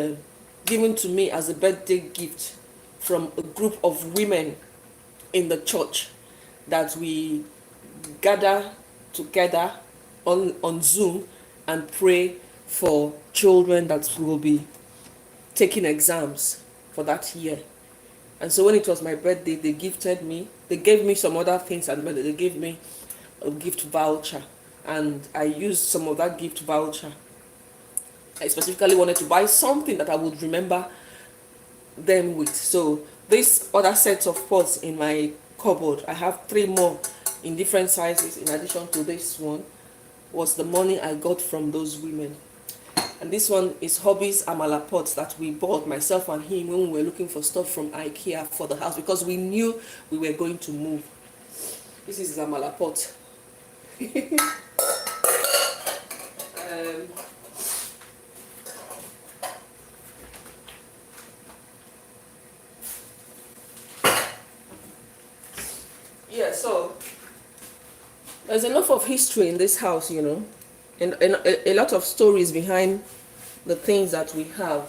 given to me as a birthday gift from a group of women in the church that we gather together on Zoom and pray for children that will be taking exams for that year. And so when it was my birthday, they gave me some other things at the birthday. They gave me a gift voucher, and I used some of that gift voucher. I specifically wanted to buy something that I would remember them with. So this other set of pots in my cupboard, I have 3 more in different sizes in addition to this one, was the money I got from those women. And this one is Hobby's Amala pot that we bought, myself and him, when we were looking for stuff from IKEA for the house, because we knew we were going to move. This is Amala pot. Yeah, so there's enough of history in this house, and a lot of stories behind the things that we have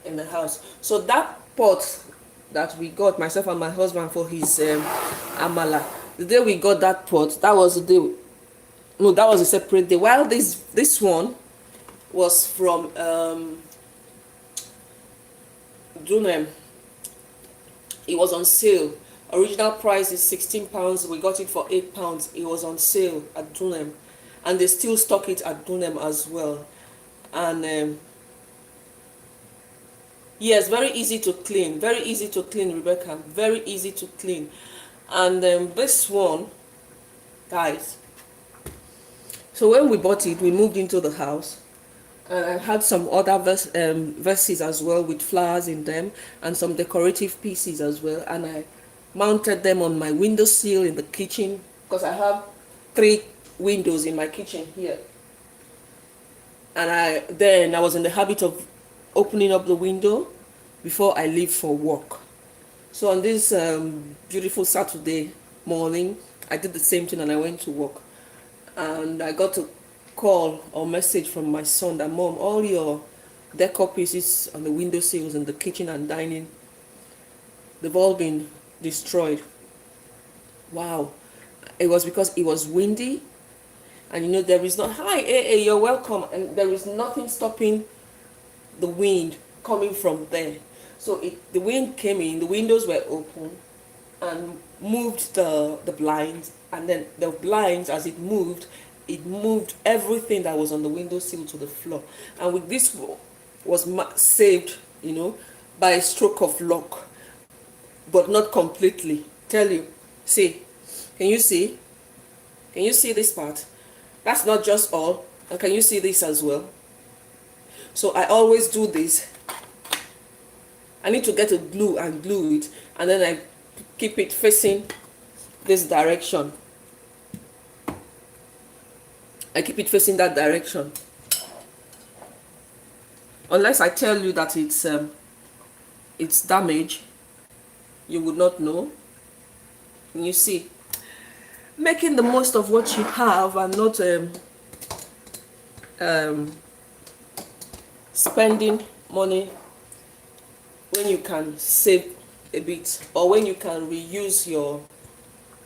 in the house. So that pot that we got, myself and my husband, for his amala, the day we got that pot, that was the day. No, that was a separate day. While this one was from Dunem. It was on sale. Original price is £16. We got it for £8. It was on sale at Dunem, and they still stock it at Dunem as well. And yes, very easy to clean. Very easy to clean, Rebecca. Very easy to clean. And this one, guys. So when we bought it, we moved into the house. And I had some other vases as well with flowers in them, and some decorative pieces as well. And I mounted them on my windowsill in the kitchen, because I have 3 windows in my kitchen here. And I was in the habit of opening up the window before I leave for work. So on this beautiful Saturday morning, I did the same thing and I went to work. And I got a call or message from my son that, Mom, all your decor pieces on the windowsills in the kitchen and dining, they've all been destroyed. Wow. It was because it was windy, and there is not, hi, hey, you're welcome, and there is nothing stopping the wind coming from there. So the wind came in, the windows were open, and moved the blinds, and then the blinds, as it moved everything that was on the windowsill to the floor. And with this was saved, by a stroke of luck, but not completely. Tell you, see, can you see this part? That's not just all. And can you see this as well? So I always do this. I need to get a glue and glue it, and then I keep it facing this direction. I keep it facing that direction. Unless I tell you that it's damaged, you would not know. And you see, making the most of what you have and not spending money when you can save a bit, or when you can reuse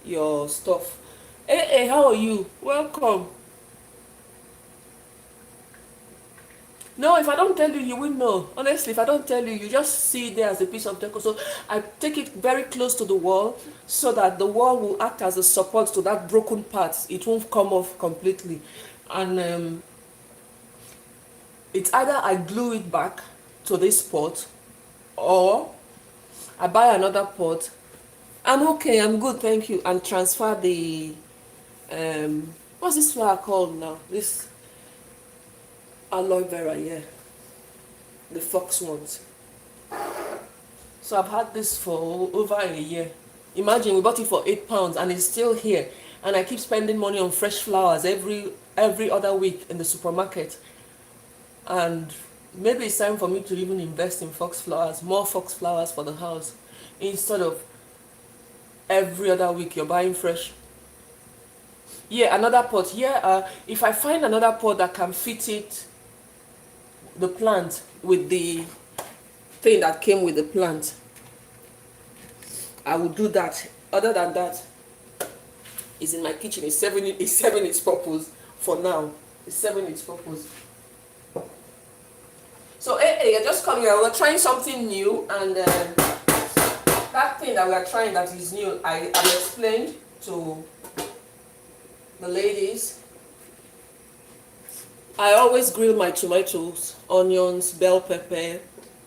your stuff. Hey, how are you? Welcome. No, if I don't tell you, you won't know. Honestly, if I don't tell you, you just see it there as a piece of decor. So I take it very close to the wall so that the wall will act as a support to that broken part. It won't come off completely. And it's either I glue it back to this pot, or I buy another pot I'm okay, I'm good, thank you. And transfer the what's this flower called now? This aloe vera, yeah. The fox ones. So I've had this for over a year. Imagine we bought it for £8 and it's still here. And I keep spending money on fresh flowers every other week in the supermarket. And maybe it's time for me to even invest in fox flowers, more fox flowers for the house, instead of every other week you're buying fresh. Yeah, another pot. Yeah, if I find another pot that can fit it, the plant with the thing that came with the plant, I will do that. Other than that, it's in my kitchen. It's serving its purpose for now. It's serving its purpose. So, hey, you're just coming. We're trying something new, and that thing that we're trying that is new, I explained to the ladies. I always grill my tomatoes, onions, bell pepper,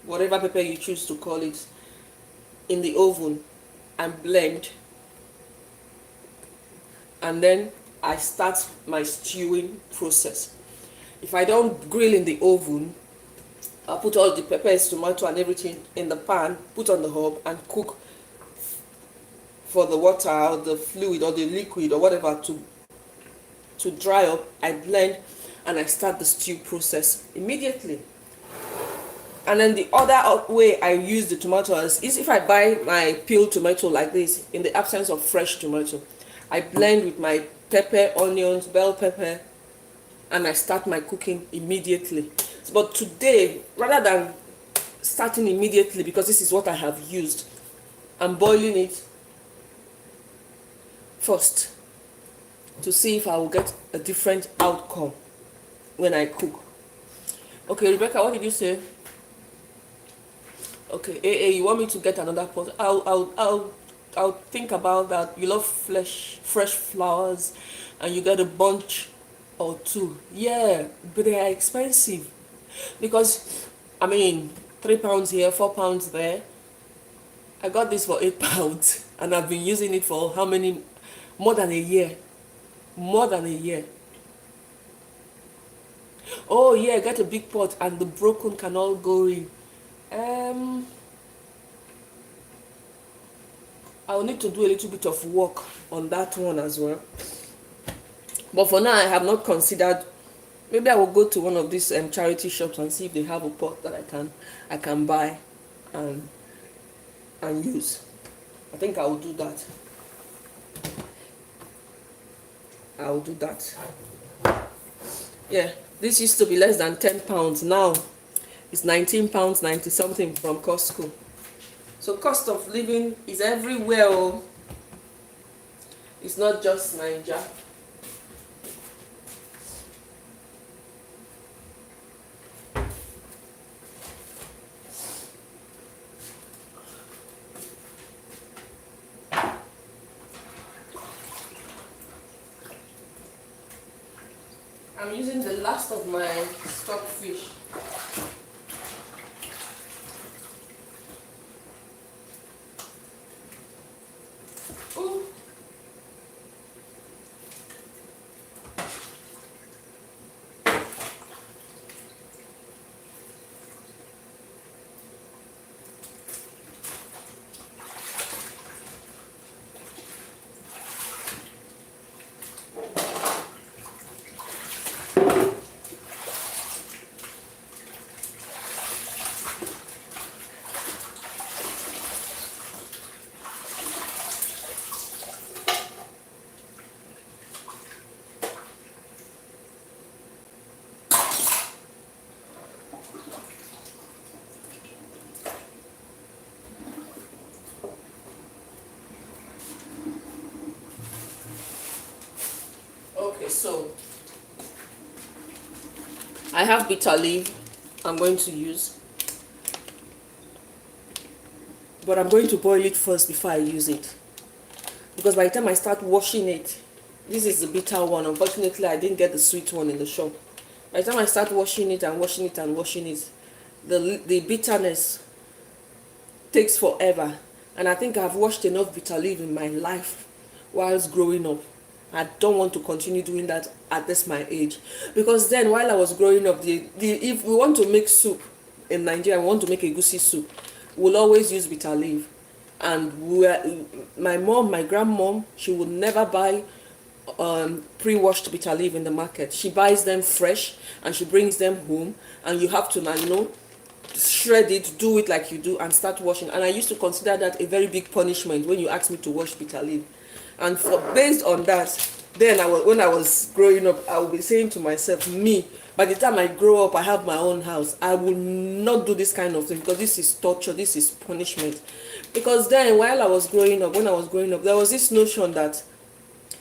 whatever pepper you choose to call it, in the oven and blend. And then I start my stewing process. If I don't grill in the oven, I'll put all the peppers, tomato and everything in the pan, put on the hob and cook for the water or the fluid or the liquid or whatever to dry up. I blend and I start the stew process immediately. And then the other way I use the tomatoes is if I buy my peeled tomato like this, in the absence of fresh tomato, I blend with my pepper, onions, bell pepper, and I start my cooking immediately. But today, rather than starting immediately, because this is what I have used, I'm boiling it first to see if I will get a different outcome when I cook. Okay, Rebecca, what did you say? Okay, AA, you want me to get another pot? I'll think about that. You love fresh flowers, and you get a bunch or two. Yeah, but they are expensive because, I mean, £3 here, £4 there. I got this for £8, and I've been using it for how many? More than a year. More than a year. Oh yeah, get a big pot, and the broken can all go in. I'll need to do a little bit of work on that one as well. But for now, I have not considered. Maybe I will go to one of these charity shops and see if they have a pot that I can buy and use. I think I will do that. I will do that. Yeah, this used to be less than £10. Now it's £19, 90 something from Costco. So cost of living is everywhere. Oh. It's not just Nigeria. I'm using the last of my stock fish. Ooh. Okay, so I have bitter leaf I'm going to use, but I'm going to boil it first before I use it, because by the time I start washing it, this is the bitter one. Unfortunately, I didn't get the sweet one in the shop. By the time I start washing it and washing it and washing it, the bitterness takes forever. And I think I've watched enough bitter leaf in my life whilst growing up. I don't want to continue doing that at this my age. Because then while I was growing up, if we want to make soup in Nigeria, we want to make a goosey soup, we'll always use bitter leaf. And my mom, my grandmom, she would never buy pre-washed bitter leaf in the market. She buys them fresh and she brings them home, and you have to now, shred it, do it like you do, and start washing. And I used to consider that a very big punishment when you asked me to wash bitter leaf. And based on that, then when I was growing up, I would be saying to myself, me, by the time I grow up, I have my own house, I will not do this kind of thing, because this is torture, this is punishment. Because then when I was growing up, there was this notion that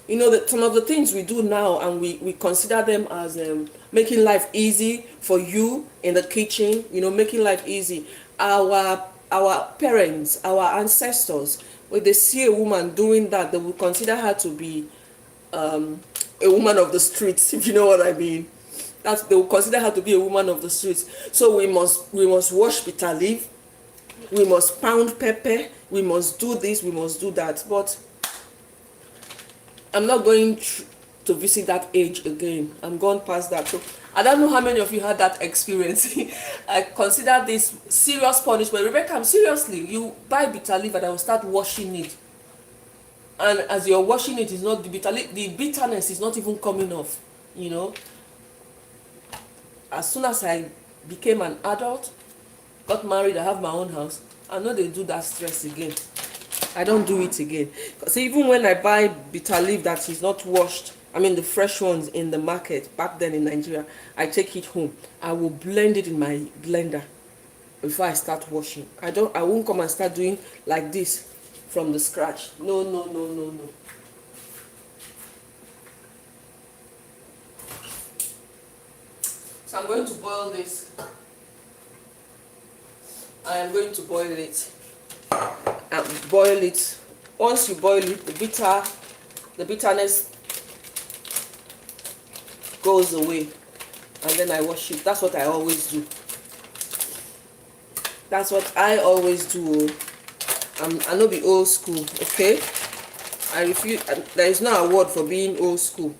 that some of the things we do now, and we consider them as making life easy for you in the kitchen, making life easy. Our parents, our ancestors, when they see a woman doing that, they will consider her to be a woman of the streets, if you know what I mean. That they will consider her to be a woman of the streets. So we must wash bitter leaf, we must pound pepper, we must do this, we must do that. But I'm not going to visit that age again. I'm gone past that. So I don't know how many of you had that experience. I consider this serious punishment. Rebecca, seriously, you buy bitter leaf and I will start washing it. And as you're washing it, is not the bitterness is not even coming off. As soon as I became an adult, got married, I have my own house, I know they do that stress again. I don't do it again. Because even when I buy bitter leaf that is not washed, I mean the fresh ones in the market back then in Nigeria, I take it home. I will blend it in my blender before I start washing. I won't come and start doing like this from the scratch. No, no, no, no, no. So I'm going to boil this. I am going to boil it. And boil it. Once you boil it, the bitterness goes away, and then I wash it. That's what I always do. That's what I always do. I know be old school, okay? I refuse. There is no award for being old school.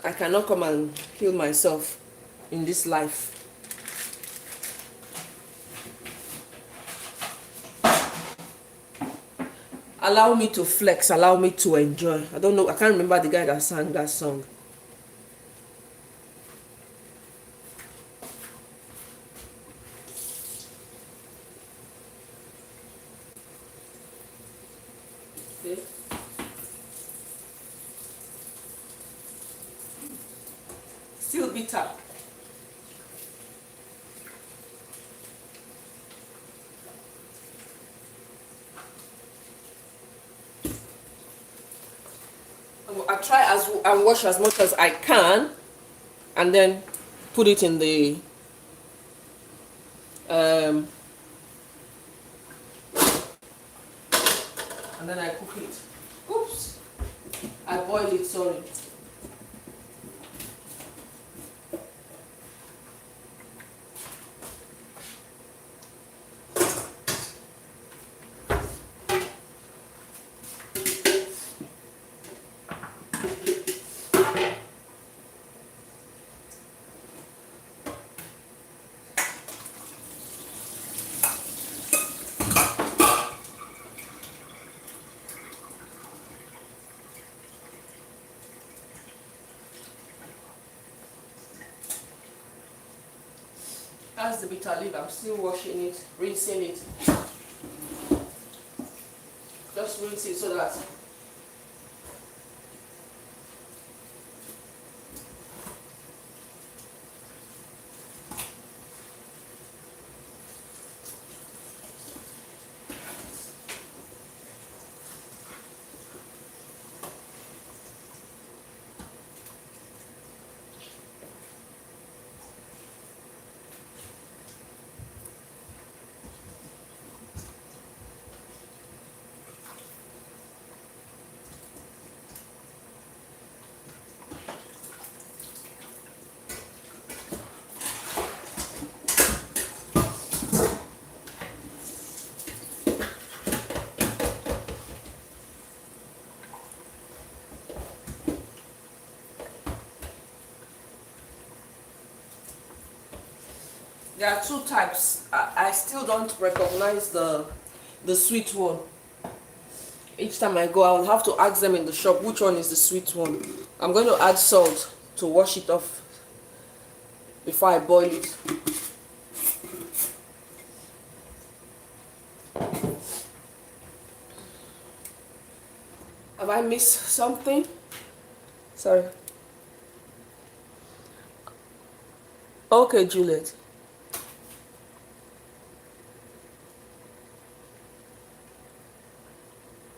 I cannot come and kill myself in this life. Allow me to flex, allow me to enjoy. I don't know, I can't remember the guy that sang that song. Okay. Still bitter. I try and wash as much as I can, and then put it in the and then I cook it. Oops, I boil it. Sorry. That's the bitter leaf. I'm still washing it, rinsing it. Just rinse it so that There are two types. I still don't recognize the sweet one. Each time I go, I'll have to ask them in the shop which one is the sweet one. I'm going to add salt to wash it off before I boil it. Have I missed something? Sorry. Okay, Juliet.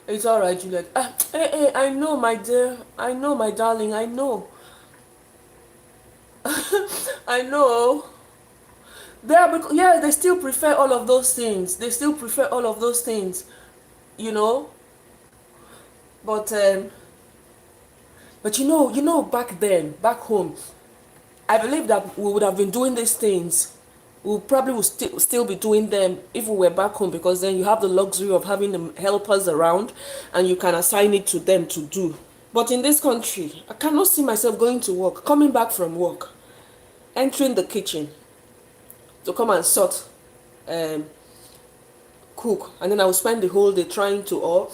It's all right, Juliet. I know, my dear. I know, my darling. I know. I know. Yeah, they still prefer all of those things. They still prefer all of those things, you know. But back then, back home, I believe that we would have been doing these things. We probably would still be doing them if we were back home, because then you have the luxury of having the helpers around and you can assign it to them to do. But in this country, I cannot see myself going to work, coming back from work, entering the kitchen to come and sort, cook, and then I will spend the whole day trying to,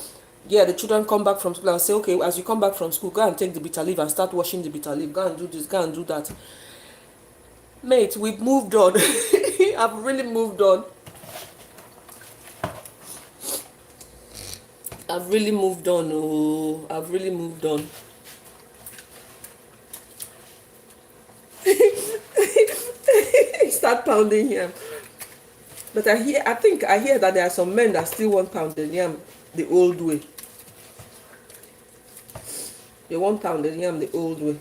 the children come back from school and say, okay, as you come back from school, go and take the bitter leaf and start washing the bitter leaf, go and do this, go and do that. Mate, we've moved on. I've really moved on. I've really moved on. Oh, I've really moved on. Start pounding yam. But I think I hear that there are some men that still want pounded yam the old way. They want pounded yam the old way.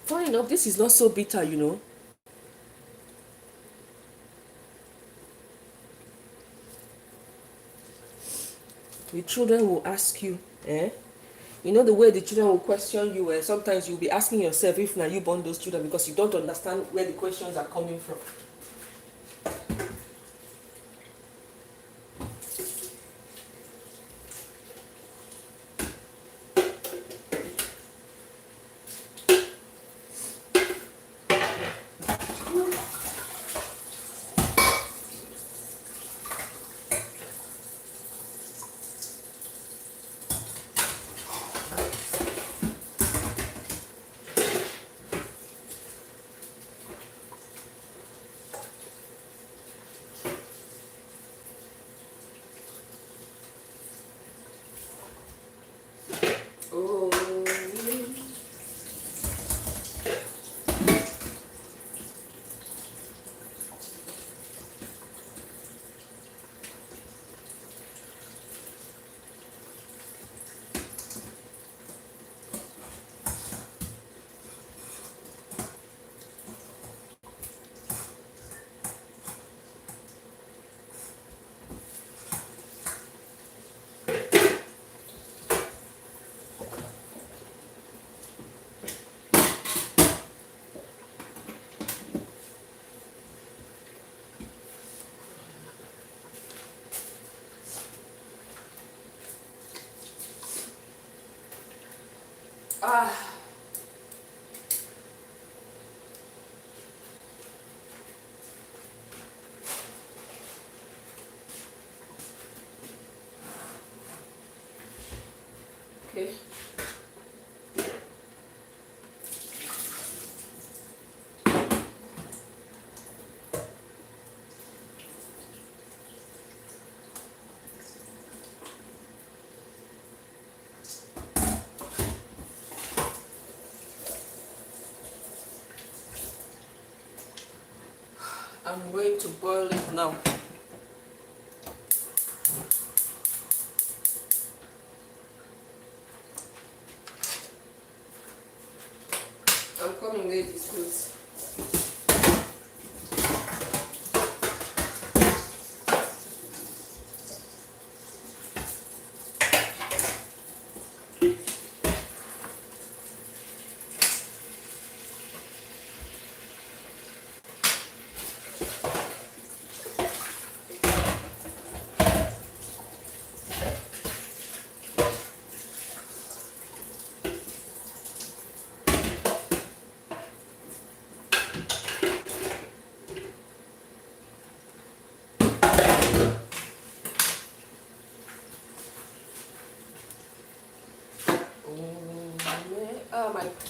Funny enough, this is not so bitter, you know. The children will ask you, You know the way the children will question you, sometimes you'll be asking yourself if now you born those children, because you don't understand where the questions are coming from. Okay. I'm going to boil it now. I'm coming, ladies, please.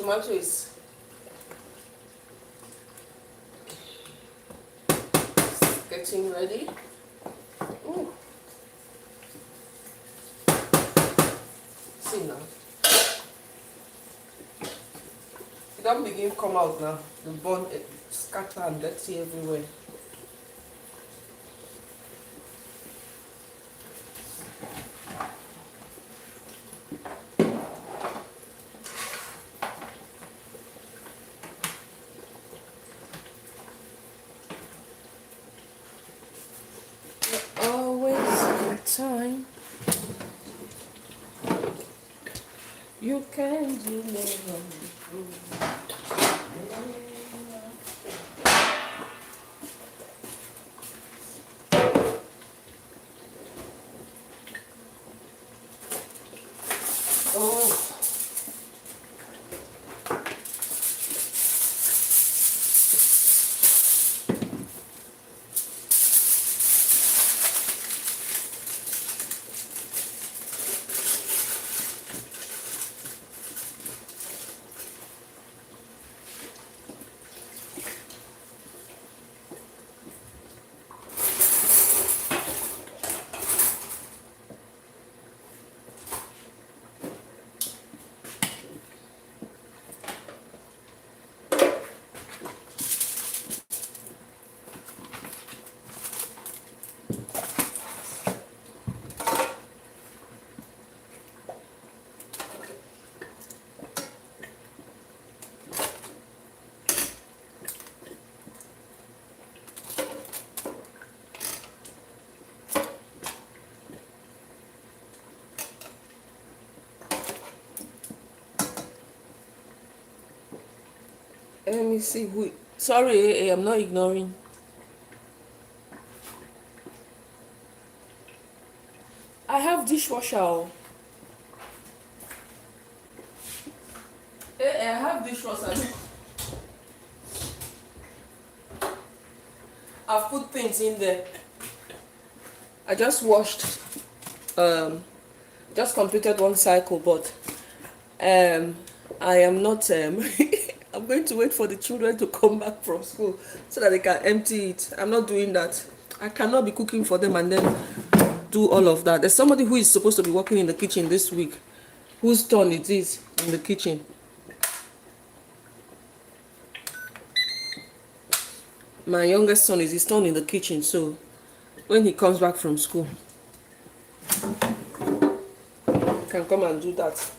tomato is getting ready. Ooh. See now. It don't begin come out now. The bone scatter and dirty everywhere. Time you can do never. Oh. Let me see who. Sorry, I'm not ignoring. I have dishwasher. I have dishwasher. I've put things in there. I just washed. Just completed one cycle, but I am not. I'm going to wait for the children to come back from school so that they can empty it. I'm not doing that. I cannot be cooking for them and then do all of that. There's somebody who is supposed to be working in the kitchen this week, whose turn it is in the kitchen. My youngest son is his turn in the kitchen, so when he comes back from school, he can come and do that.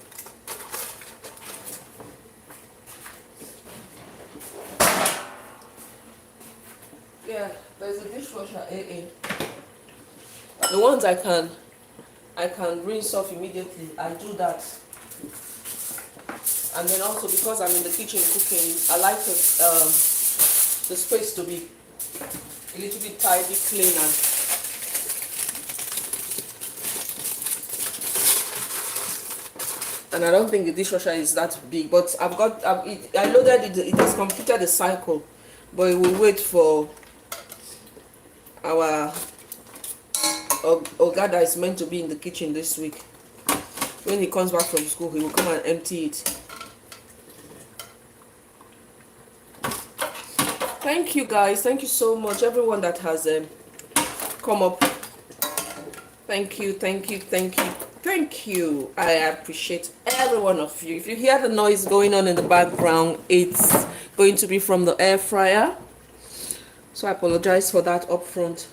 Yeah, there's a dishwasher AA. The ones I can rinse off immediately, I do that. And then also because I'm in the kitchen cooking, I like the space to be a little bit tidy, clean, and I don't think the dishwasher is that big, but I loaded it has completed the cycle, but it will wait for our Oga that is meant to be in the kitchen this week. When he comes back from school, he will come and empty it. Thank you guys, thank you so much, everyone that has come up. Thank you. I appreciate every one of you. If you hear the noise going on in the background, it's going to be from the air fryer, so I apologize for that up front.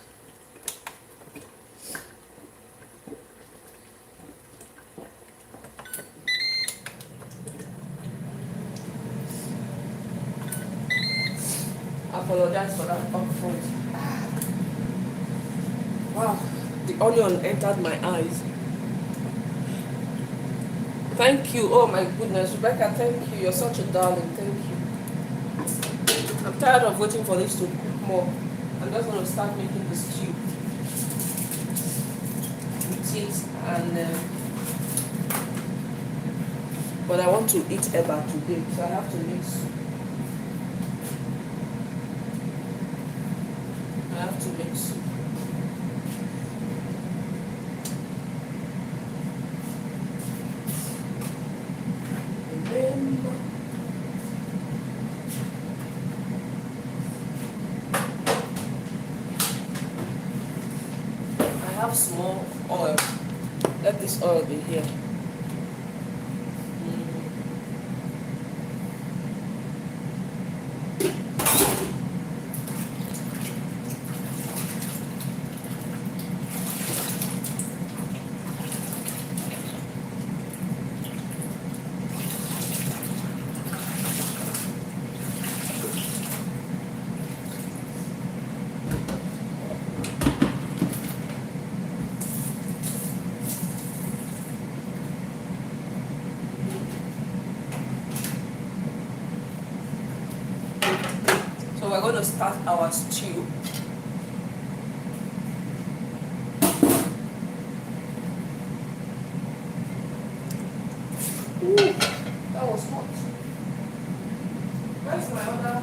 Apologize for that up front. Wow, the onion entered my eyes. Thank you. Oh my goodness, Rebecca, thank you. You're such a darling. Thank you. I'm tired of waiting for this to cook more. I'm just going to start making the stew with it, and but I want to eat eba today, so I have to mix. have small oil. Let this oil be here. So we're going to start our stew. Ooh, that was hot. Where's my other?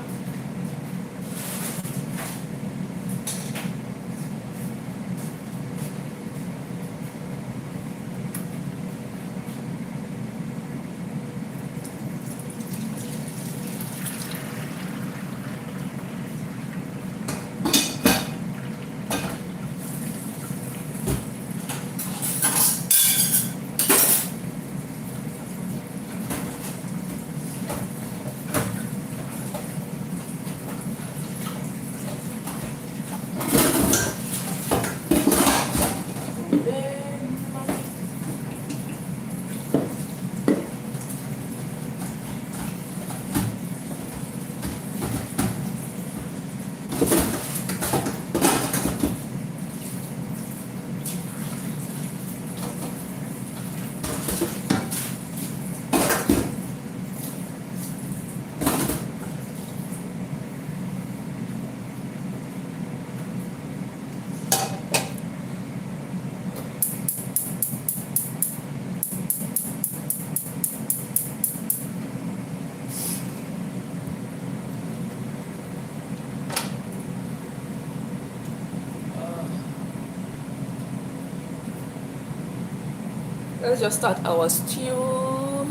Let's just start our stew.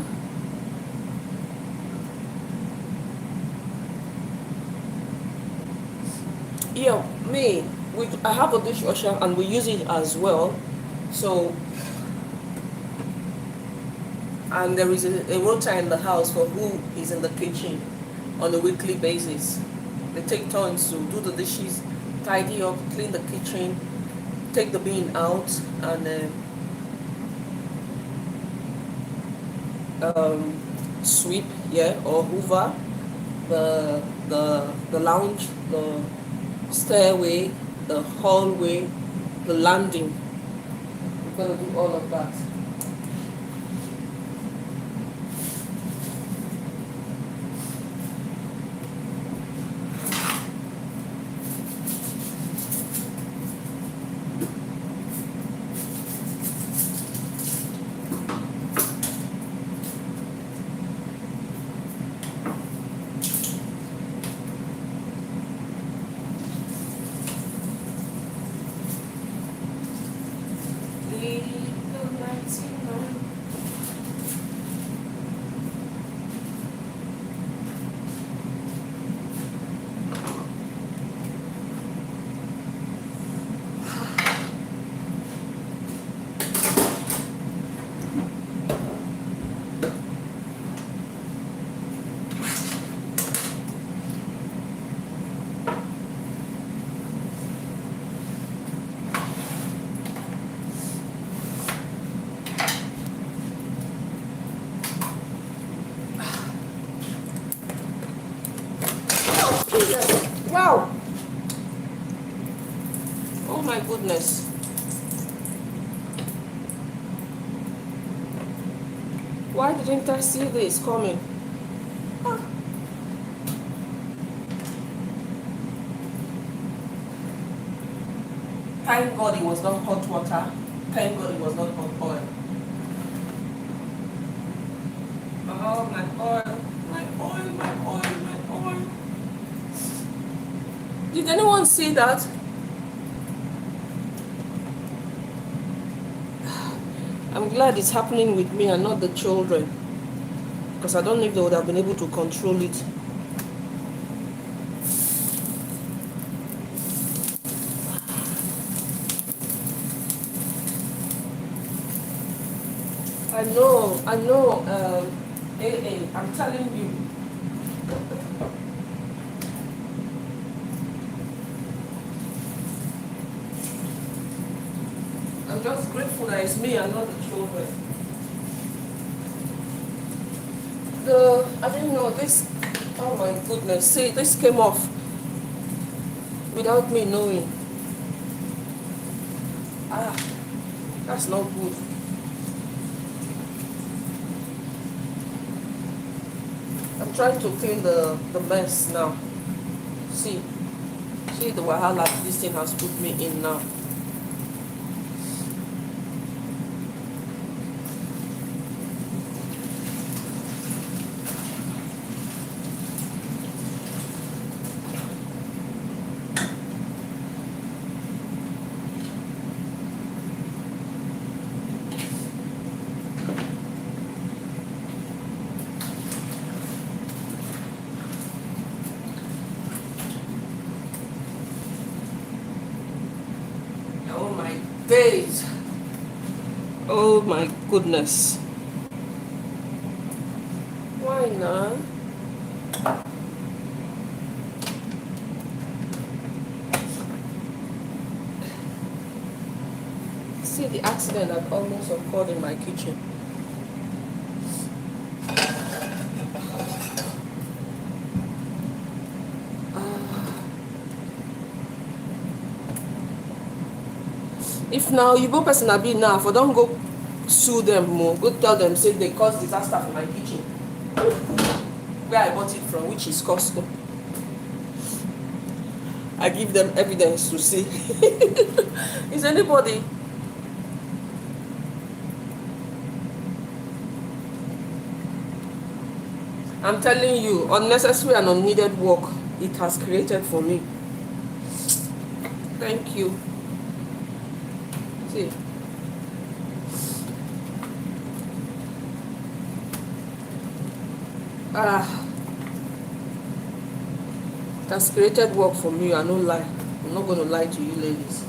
Yeah, I have a dishwasher and we use it as well. So, and there is a rota in the house for who is in the kitchen on a weekly basis. They take turns to do the dishes, tidy up, clean the kitchen, take the bin out, and sweep, or hoover the lounge, the stairway, the hallway, the landing. We're gonna do all of that. Wow! Oh my goodness. Why didn't I see this coming? Ah. Thank God it was not hot water. Thank God it was not hot oil. Oh, my oil, my oil, my oil, my oil. Did anyone see that? I'm glad it's happening with me and not the children, because I don't know if they would have been able to control it. I know, I'm telling you. I'm just grateful that it's me and not the children. I didn't know this, oh my goodness, see, this came off without me knowing. Ah, that's not good. I'm trying to clean the mess now. See, see the wahala this thing has put me in now. Oh my days. Oh my goodness. Why not? See the accident that almost occurred in my kitchen. If now you go person be now, for don't go sue them more, go tell them say they caused disaster for my kitchen. Where I bought it from, which is Costco. I give them evidence to see. Is anybody? I'm telling you, unnecessary and unneeded work it has created for me. Thank you. See. It has created work for me, I no lie. I'm not going to lie to you ladies.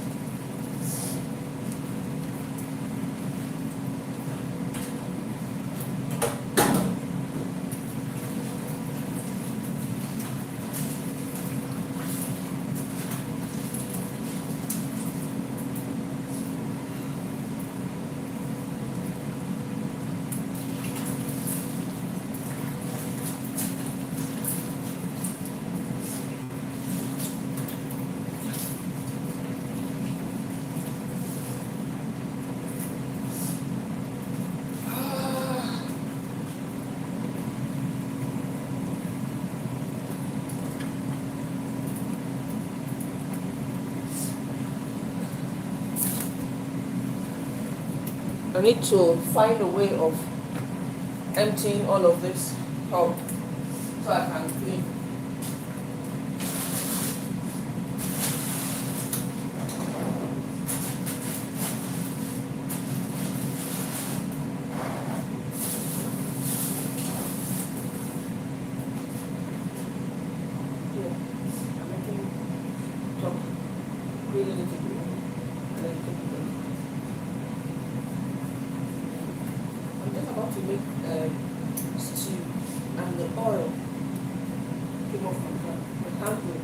I need to find a way of emptying all of this out so I can clean. I'm just about to make stew, and the oil came off my handle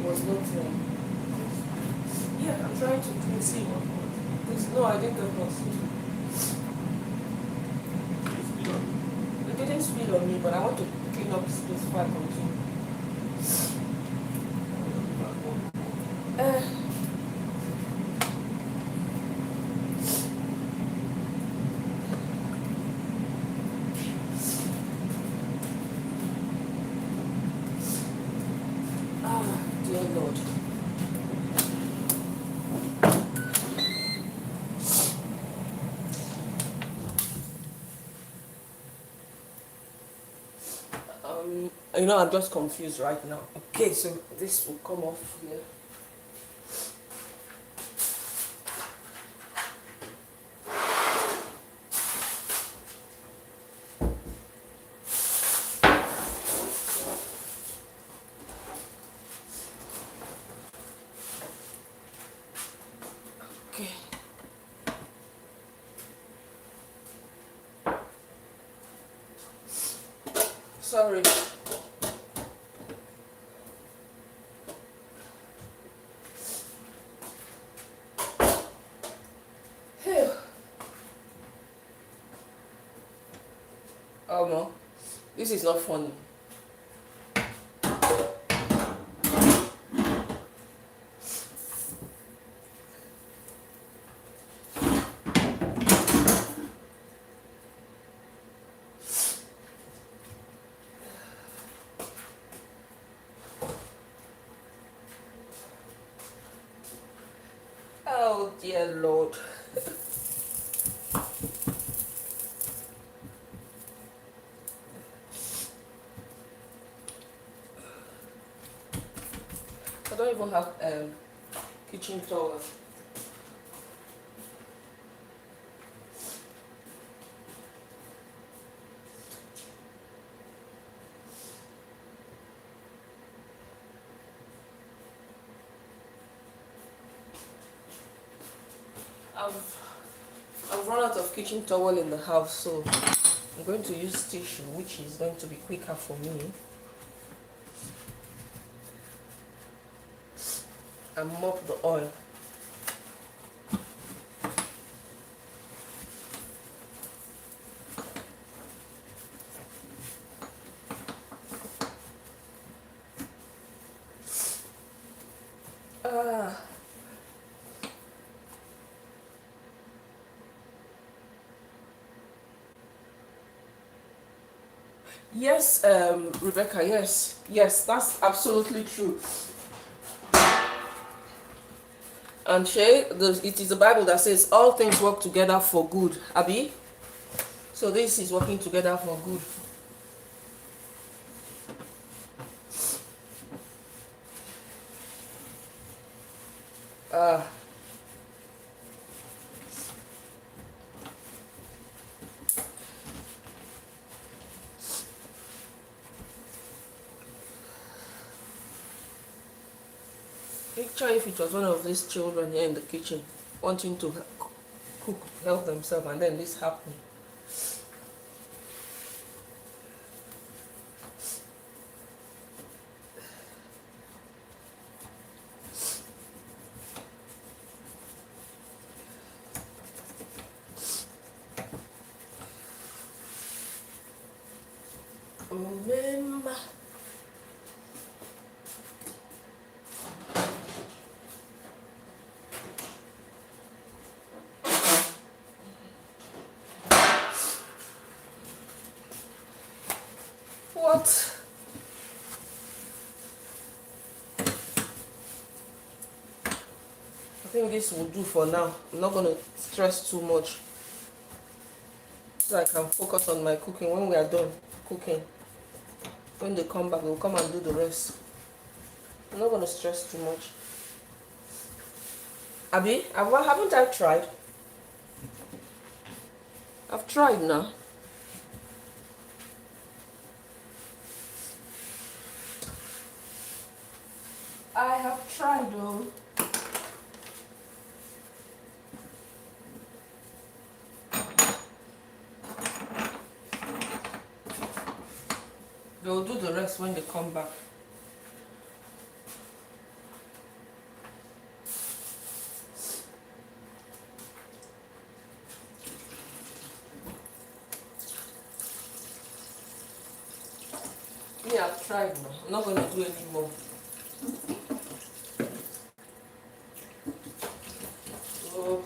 was not yeah, I'm trying to see what. No, I didn't get lost. It didn't spill on me, but I want to clean up this before I continue. Dear Lord. I'm just confused right now. Okay, so this will come off here. Okay. Sorry. Phew. Oh no, this is not funny. Oh dear Lord. I don't even have kitchen towel. I've run out of kitchen towel in the house, so I'm going to use tissue, which is going to be quicker for me. And mop the oil. Ah. Yes, Rebecca, yes, that's absolutely true. And Shay, it is the Bible that says all things work together for good. Abi? So this is working together for good. Ah. Picture if it was one of these children here in the kitchen wanting to cook, help themselves, and then this happened. Remember. What? I think this will do for now. I'm not going to stress too much, so I can focus on my cooking. When we are done cooking, when they come back, they'll come and do the rest. I'm not going to stress too much. Abi, haven't I tried? I've tried now. I have tried though. They'll do the rest when they come back. Yeah, I've tried now. I'm not going to do any more. So,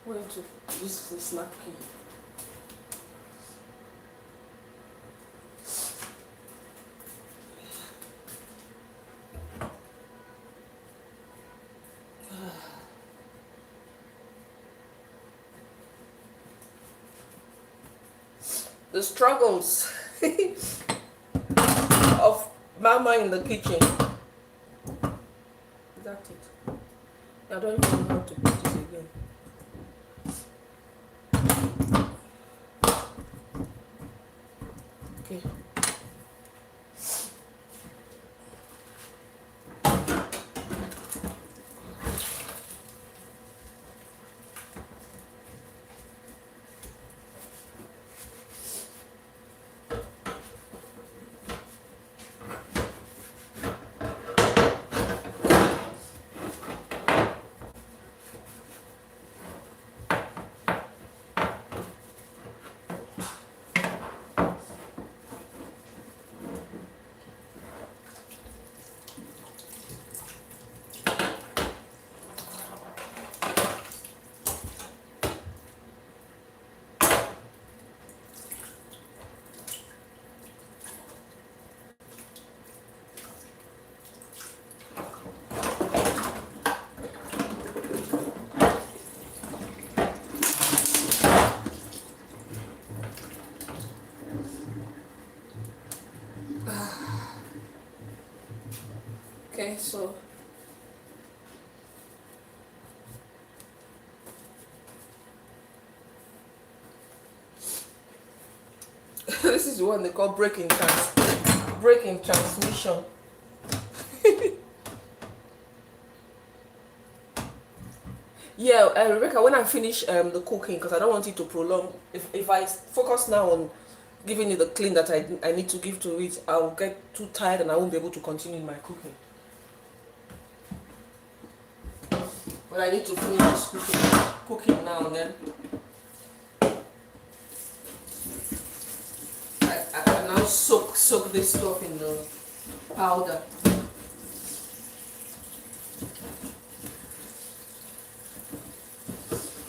going to use this napkin. The struggles of mama in the kitchen. Is that it? I don't even know how to put it again. Okay. Okay, so this is the one they call breaking transmission. Yeah, Rebecca, when I finish the cooking, because I don't want it to prolong, if I focus now on giving it the clean that I need to give to it, I'll get too tired and I won't be able to continue my cooking. But I need to finish this cooking now and then. I can now soak this stuff in the powder.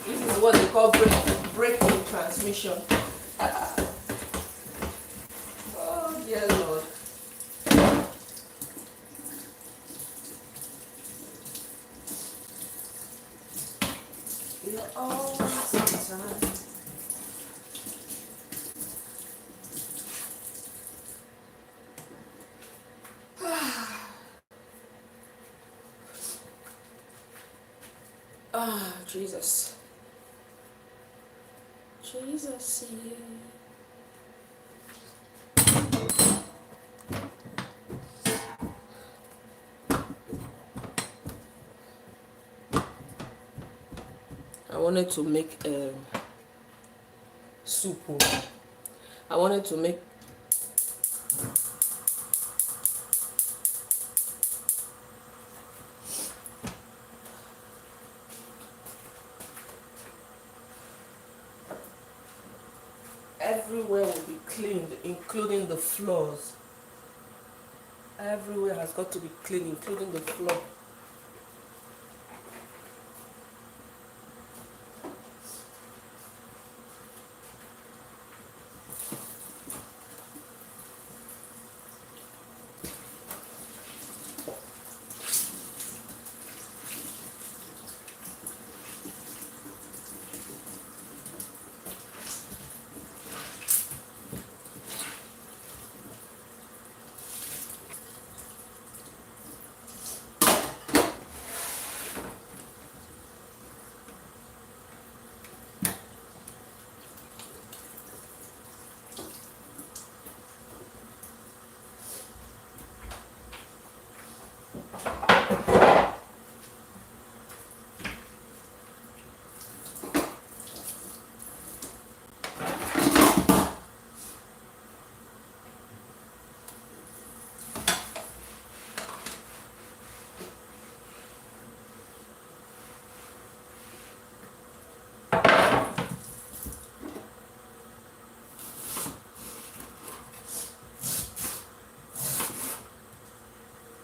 This is what they call breaking transmission. Oh dear Lord. You're always on time. Ah, Jesus. Jesus, yeah. I wanted to make soup. I wanted to make everywhere will be cleaned, including the floors. Everywhere has got to be clean, including the floor.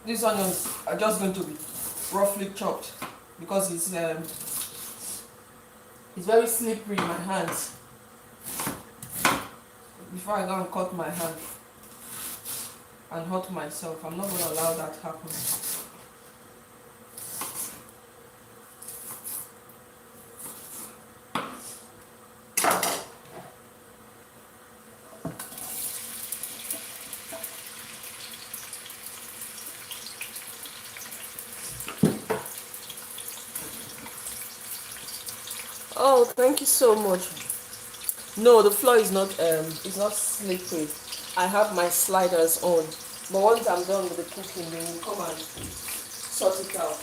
These onions are just going to be roughly chopped because it's It's very slippery in my hands. Before I go and cut my hand and hurt myself, I'm not going to allow that happen. Oh, thank you so much. No, the floor is not it's not slippery. I have my sliders on. But once I'm done with the cooking, then we'll come and sort it out.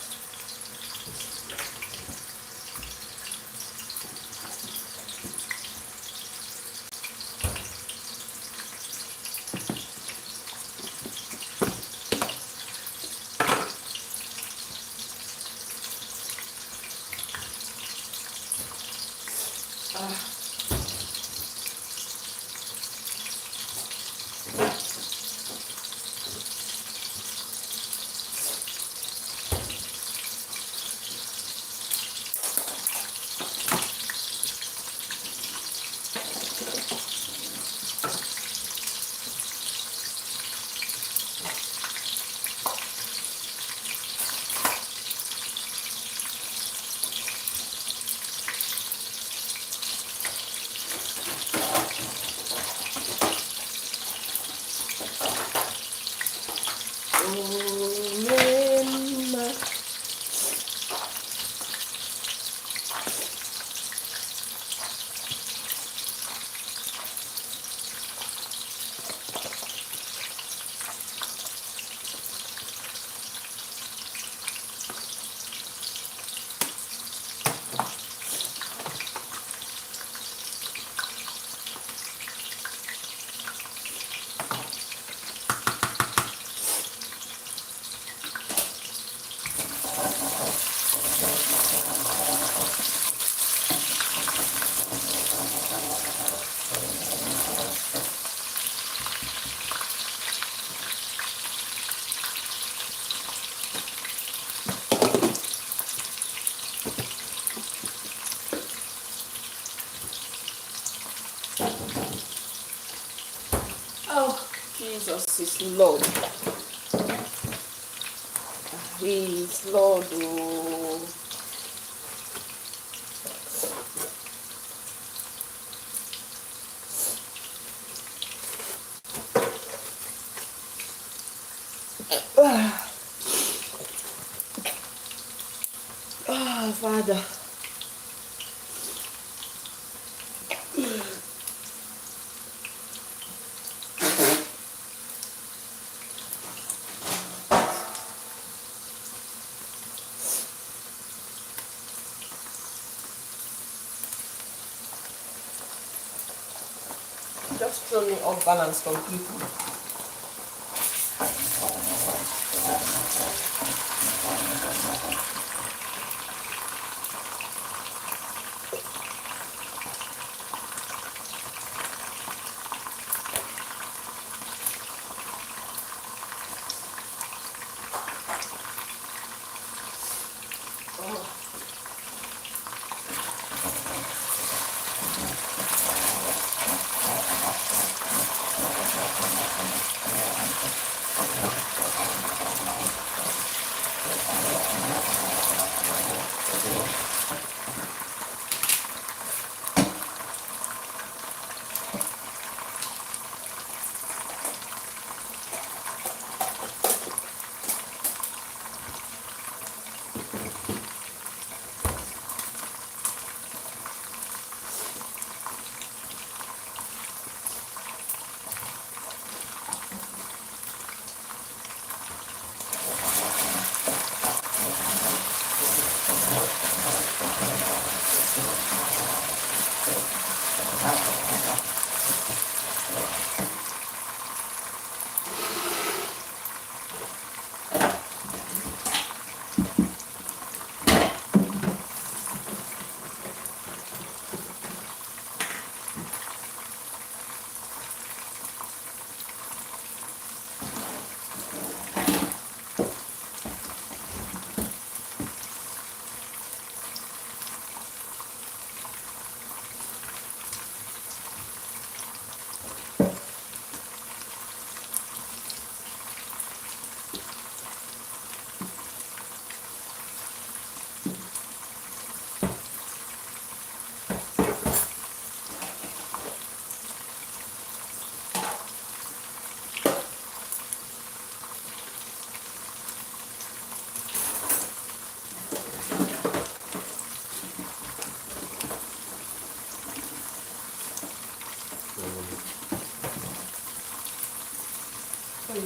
Oh, Jesus is Lord. He is Lord. Oh. Ah, Father. Just throw me off balance completely.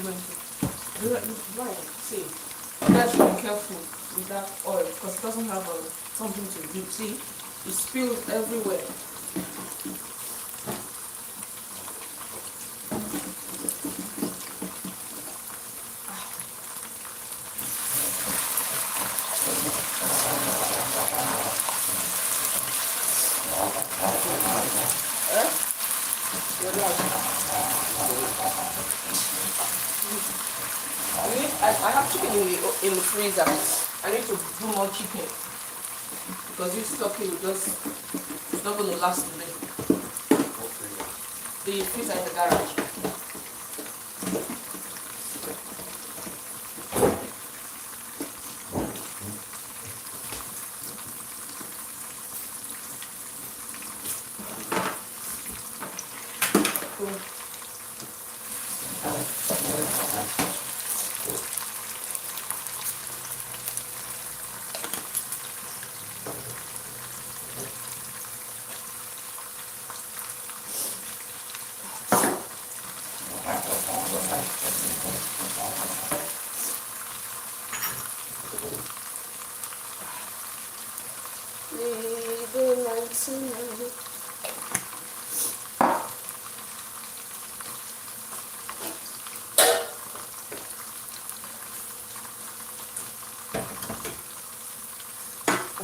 Right, see. You guys should be careful with that oil because it doesn't have something to do. See, it spills everywhere. Eh? You're I have chicken in the freezer. I need to do more chicken because this turkey will just, it's not going to last today. The freezer in the garage.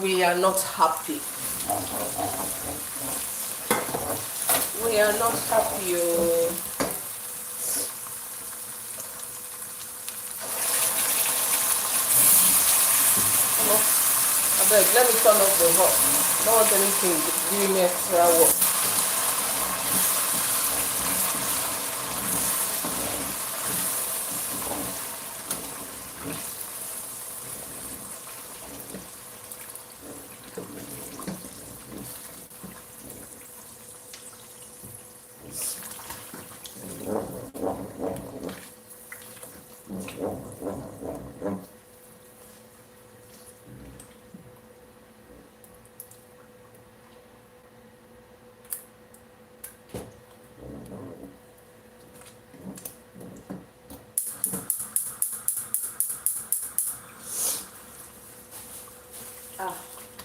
We are not happy. We are not happy. I beg, let me turn off the hot. I don't want anything giving me extra work.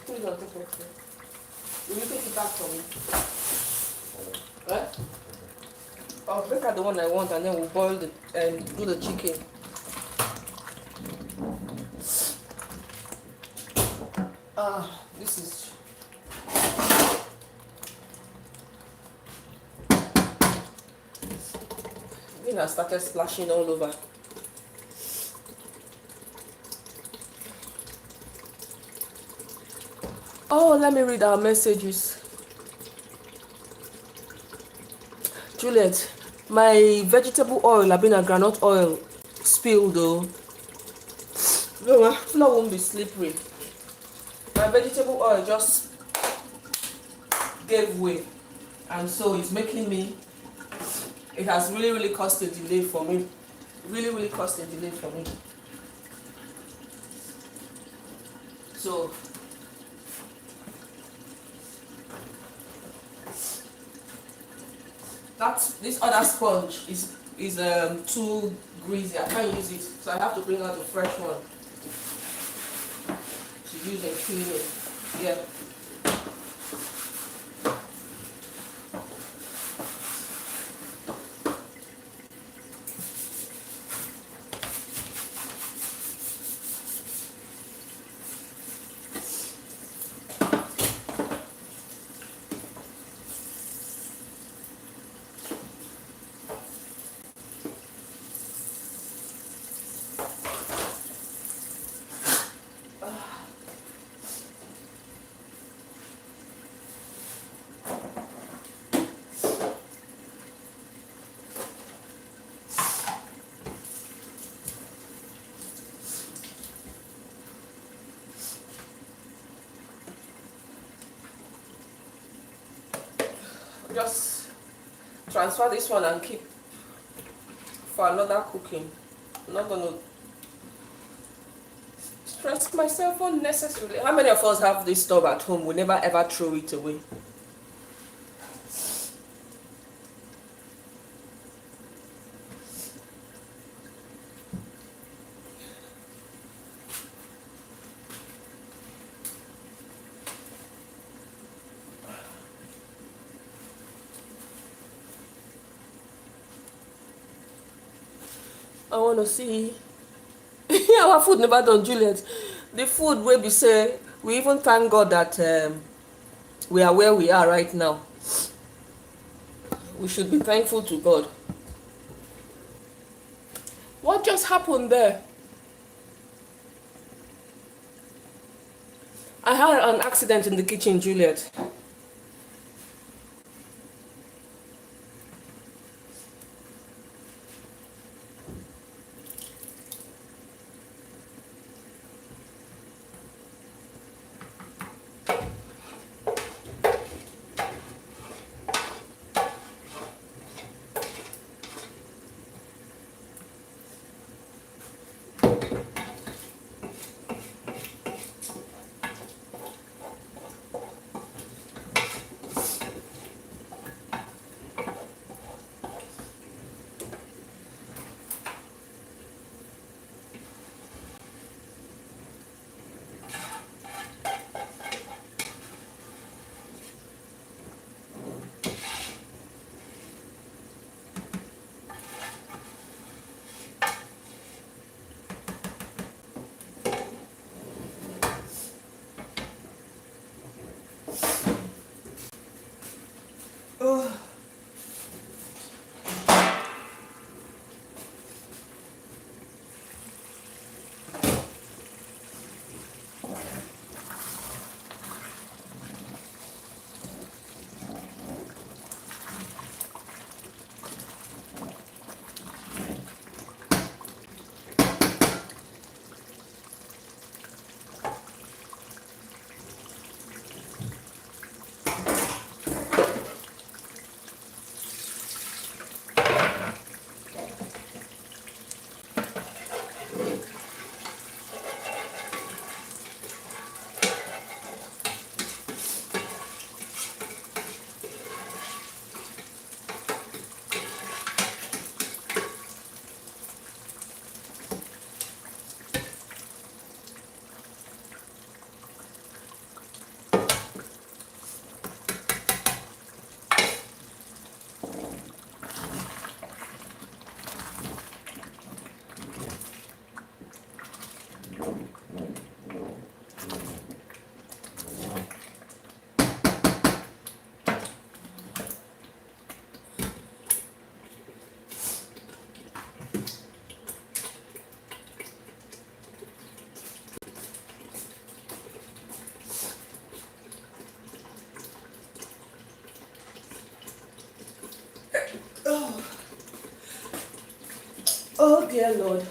Please don't take it. Will you take it back for me? Right? I'll look at the one I want and then we'll boil the and do the chicken. This is I started splashing all over. Oh, let me read our messages. Juliet, my vegetable oil, I've been a granite oil spilled though. No, my flour won't be slippery. My vegetable oil just gave way, and so it's making me. It has really caused a delay for me. Really caused a delay for me. So this other sponge is too greasy. I can't use it, so I have to bring out the fresh one to use and clean it. Yeah. Just transfer this one and keep for another cooking. I'm not going to stress myself unnecessarily. How many of us have this stuff at home? We never ever throw it away. I want to see our food never done, Juliet. The food where we say we even thank God that we are where we are right now. We should be thankful to God. What just happened there? I had an accident in the kitchen, Juliet. Oh. Oh dear Lord.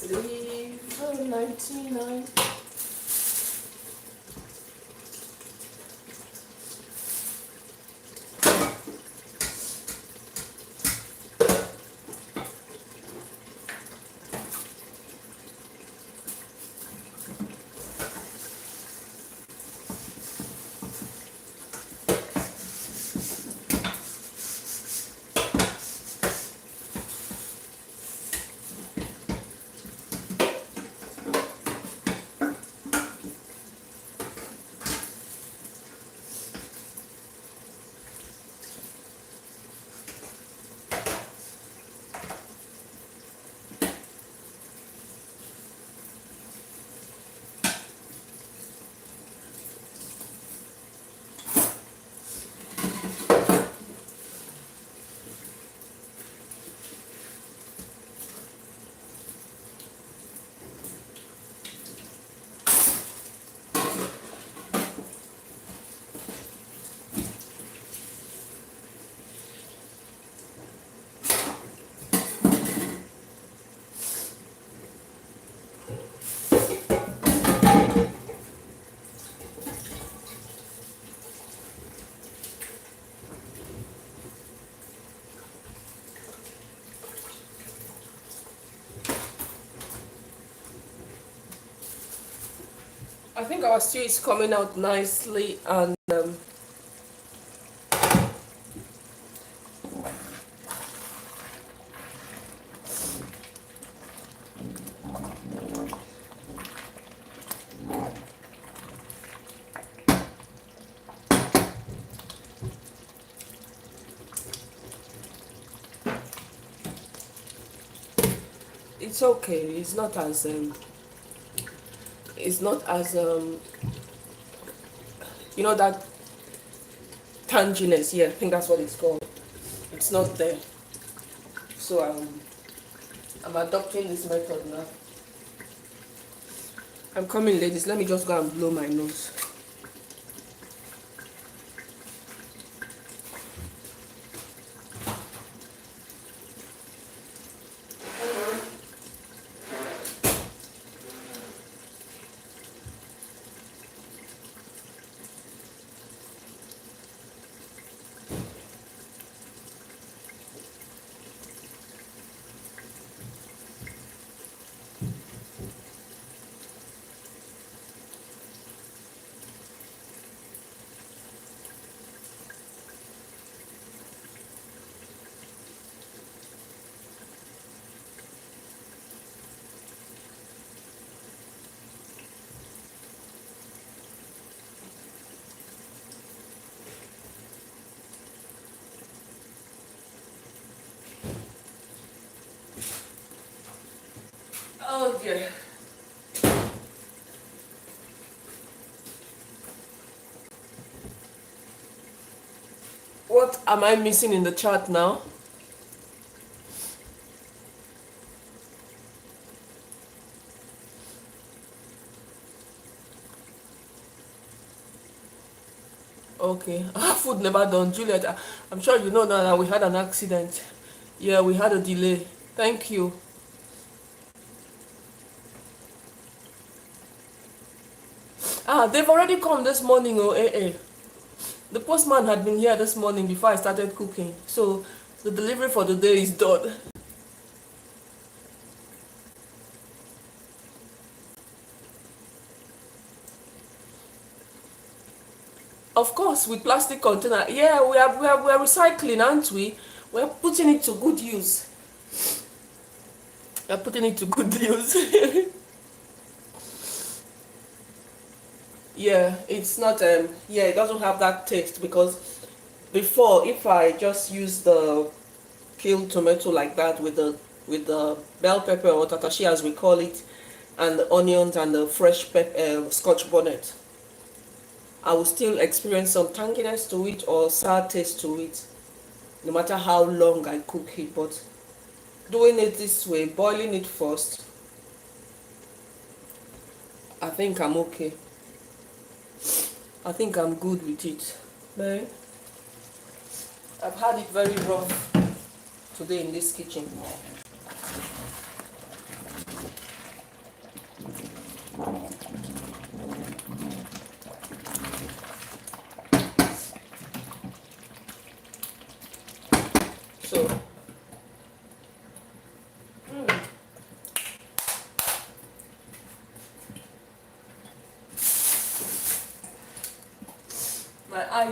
Leave 99. I think our stew is coming out nicely, and it's okay. It's not as that tanginess. Yeah, I think that's what it's called. It's not there. So I'm adopting this method now. I'm coming, ladies. Let me just go and blow my nose. Oh dear. What am I missing in the chart now? Okay. Food never done. Juliet, I'm sure you know now that we had an accident. Yeah, we had a delay. Thank you. They've already come this morning, oh, The postman had been here this morning before I started cooking. So the delivery for the day is done. Of course, with plastic container. Yeah, we are recycling, aren't we? We're putting it to good use. We're putting it to good use. Yeah, it's not yeah, it doesn't have that taste because before, if I just use the peeled tomato like that with the bell pepper, or tatashi as we call it, and the onions and the fresh scotch bonnet, I will still experience some tanginess to it or sour taste to it, no matter how long I cook it. But doing it this way, boiling it first, I think I'm okay. I think I'm good with it. But I've had it very rough today in this kitchen.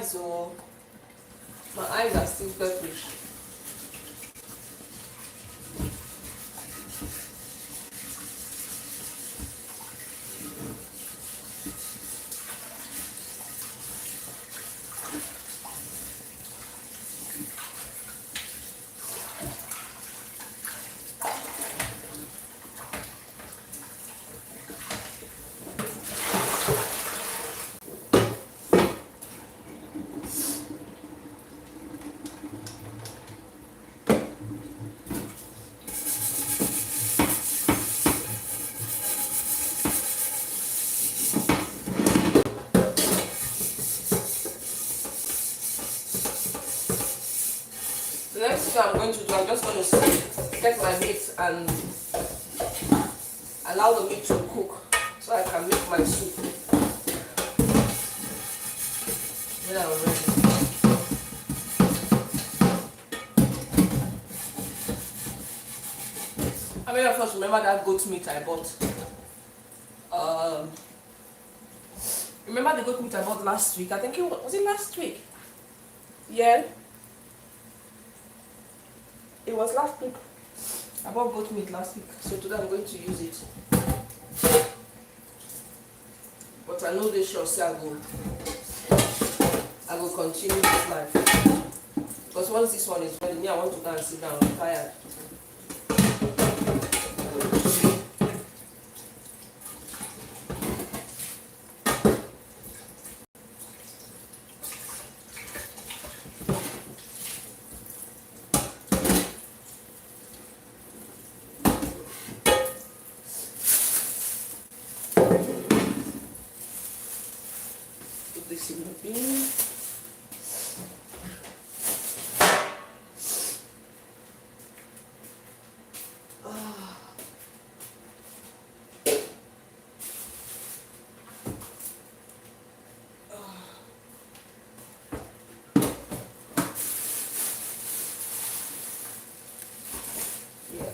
So oh, my eyes are still purplish. The next thing I'm going to do, I'm just going to get my meat and allow the meat to cook so I can make my soup. Then I'm ready. How many of us remember that goat meat I bought? It Remember the goat meat I bought last week? I think was it last week? Yeah, it was last week. I bought goat meat last week, so today I'm going to use it. But I know this sure say I will continue this life. Because once this one is ready, me I want to go and sit down. I'm tired. Put this in the bin. Yeah.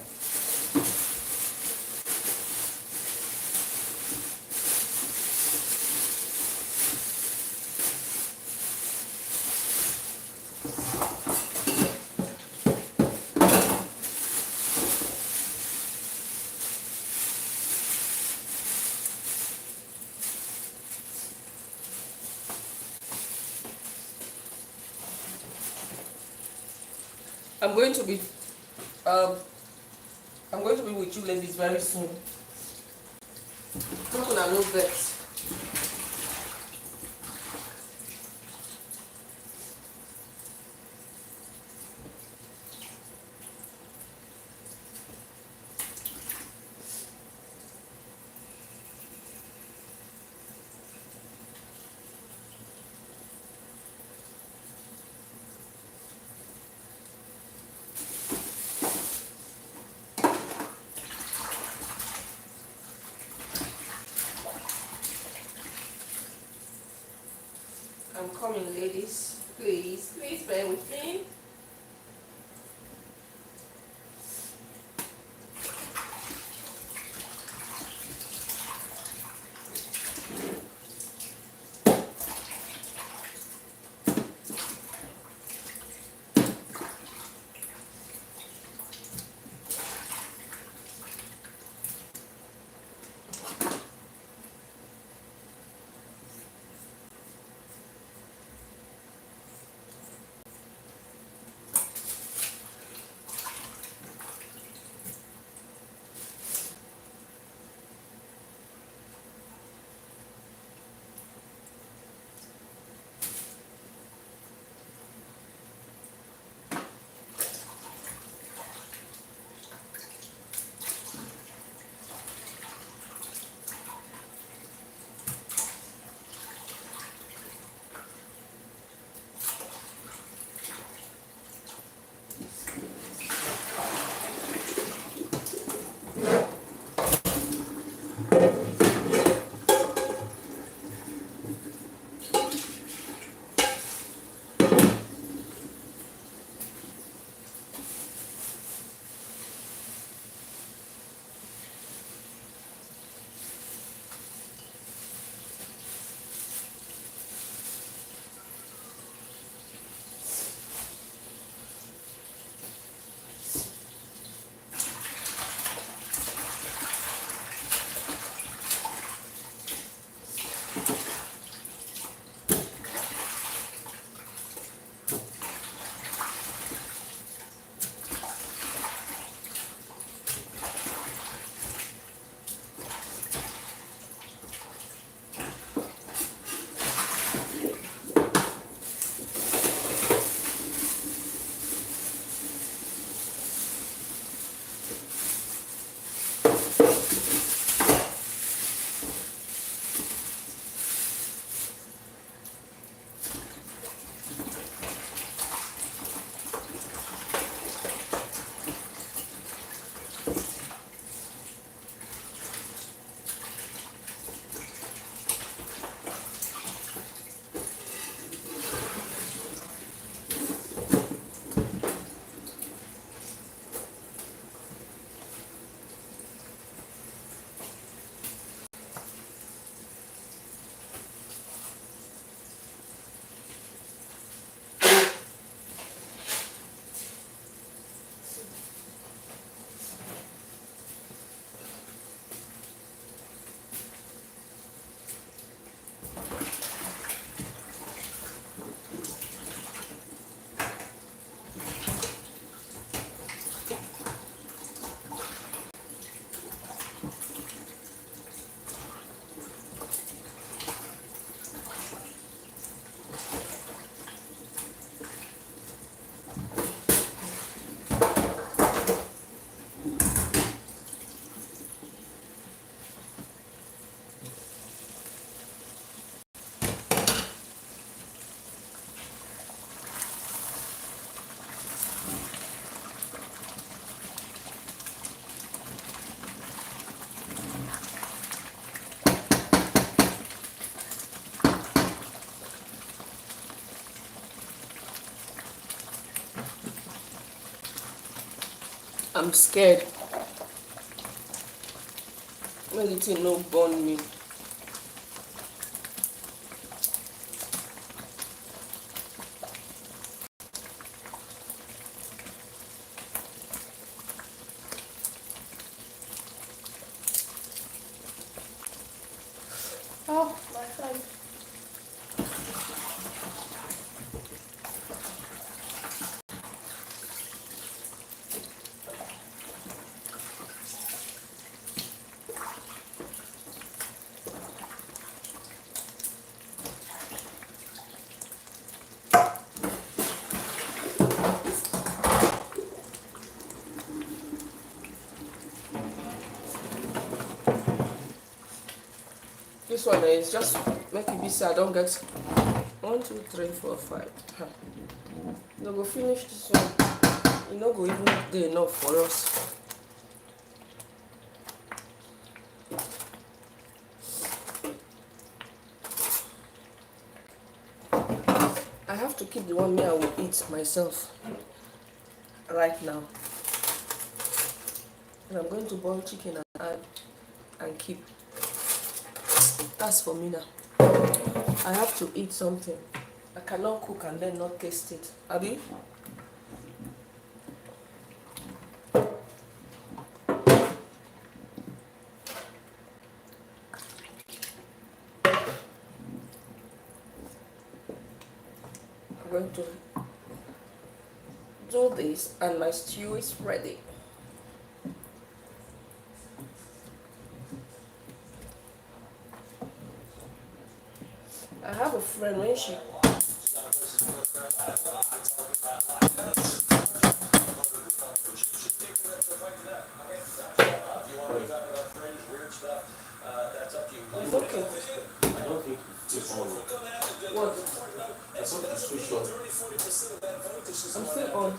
I'm going to be um I'm going to be with you ladies very soon. Not gonna know that. I'm coming, ladies. Please bear with me. I'm scared. When the thing no burn me. Oh, my friend. This one is just make it be so I don't get 1, 2, 3, 4, 5. No go finish this one. You know go even dey enough for us. I have to keep the one me I will eat myself right now. And I'm going to boil chicken and add and keep. That's for me now. I have to eat something. I cannot cook and then not taste it. Abi? I'm going to do this and my stew is ready. I have a friend when she it's okay. I don't think it's on. What? I thought it's switched on. I'm still on.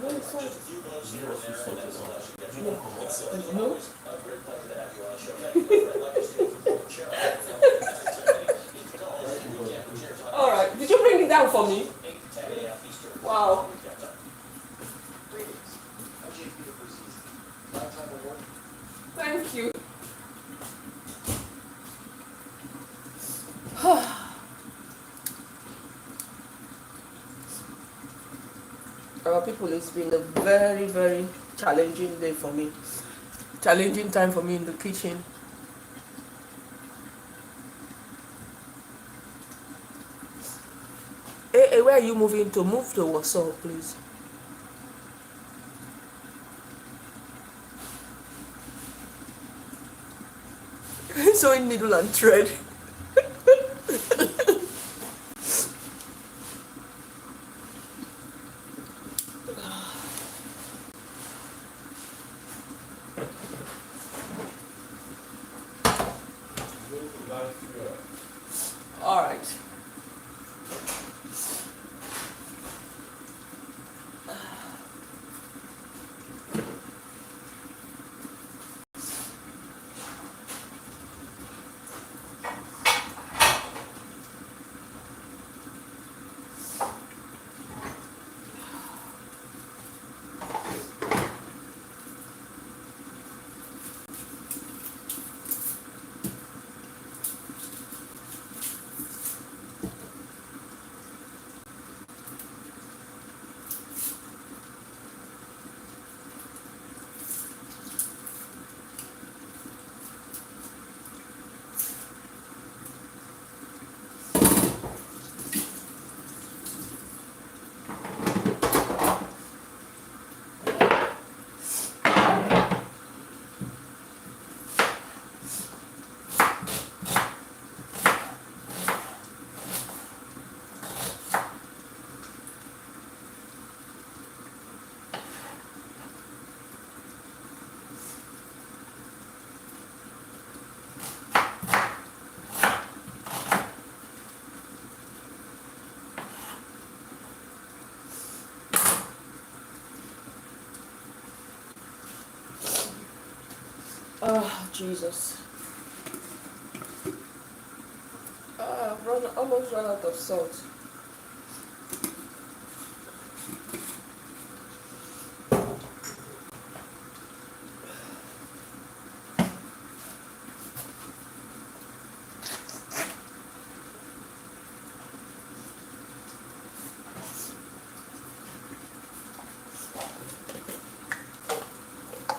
No, it's fine. No? Alright, did you bring it down for me? Wow. Thank you. Our people, it's been a very, very challenging day for me. Challenging time for me in the kitchen. Hey, where are you moving to? Move to Warsaw, please. Sewing needle and thread. All right. Oh, Jesus. I've almost run out of salt.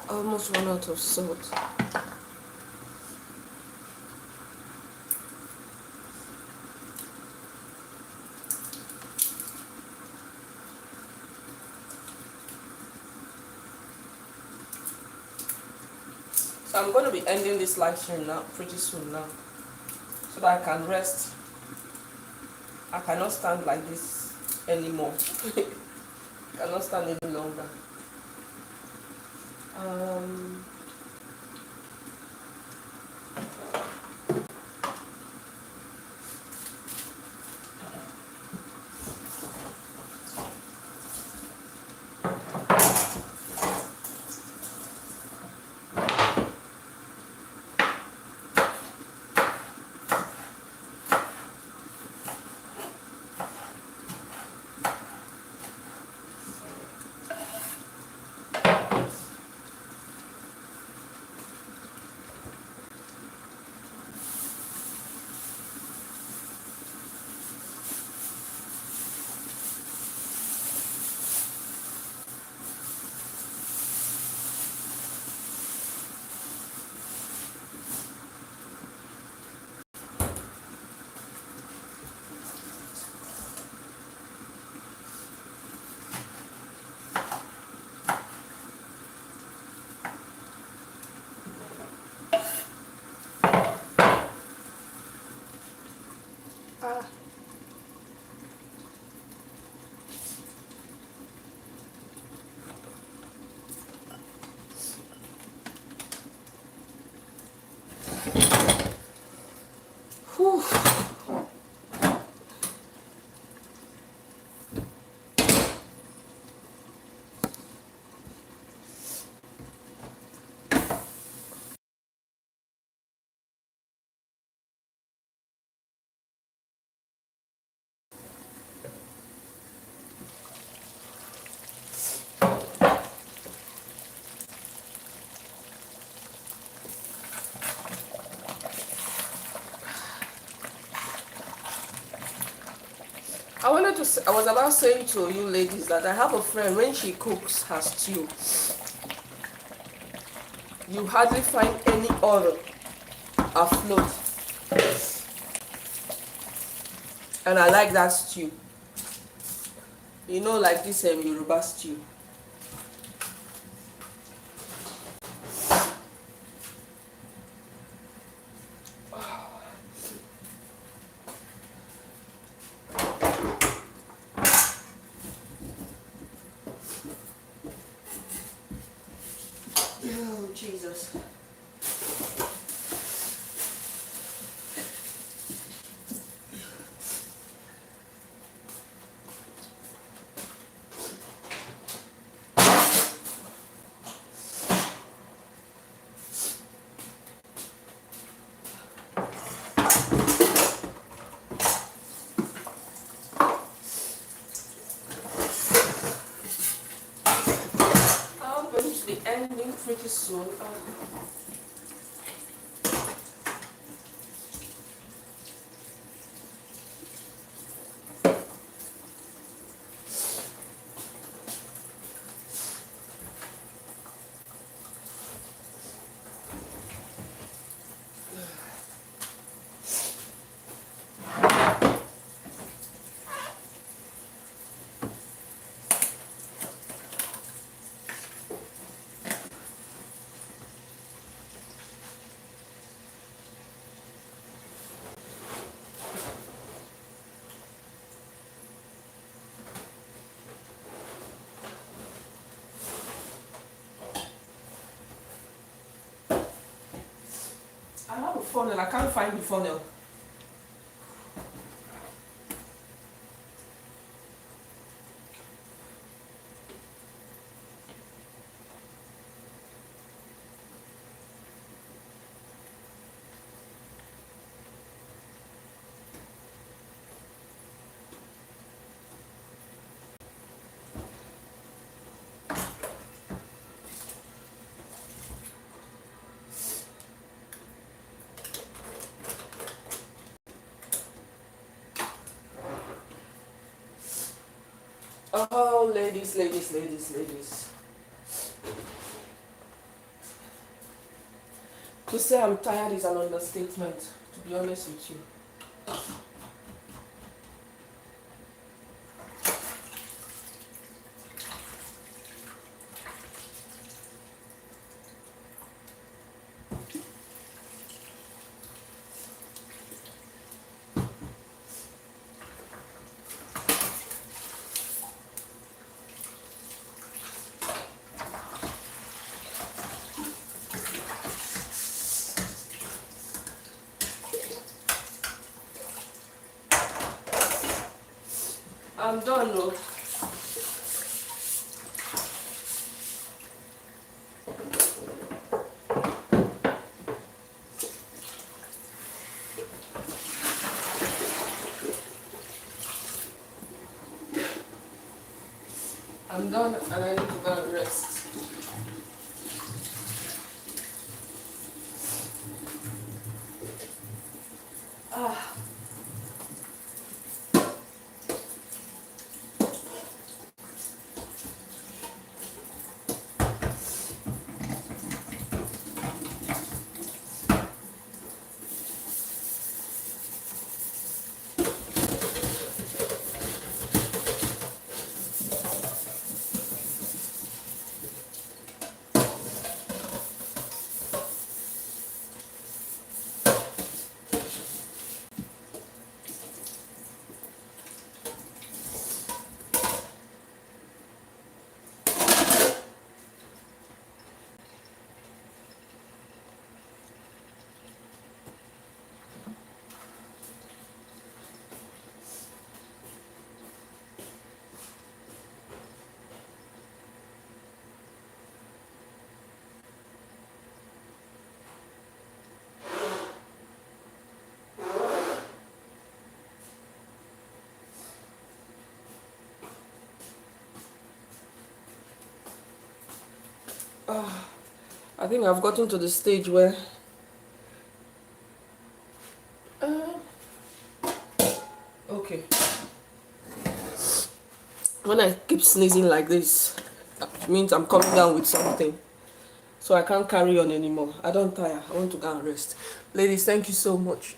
almost run out of salt. So I'm going to be ending this live stream now, pretty soon now, so that I can rest. I cannot stand like this anymore. I cannot stand any longer. Um, ah, whew. I was about saying to you ladies that I have a friend, when she cooks her stew, you hardly find any oil afloat. And I like that stew. You know, like this Yoruba stew. Oh, Jesus. I'm going to be ending pretty soon. I have a funnel. I can't find the funnel. Oh, ladies, ladies, ladies, ladies. To say I'm tired is an understatement, to be honest with you. I'm done though. I'm done and I need to go and rest. Ah. I think I've gotten to the stage where uh, okay. When I keep sneezing like this, it means I'm coming down with something. So I can't carry on anymore. I don't tire. I want to go and rest. Ladies, thank you so much.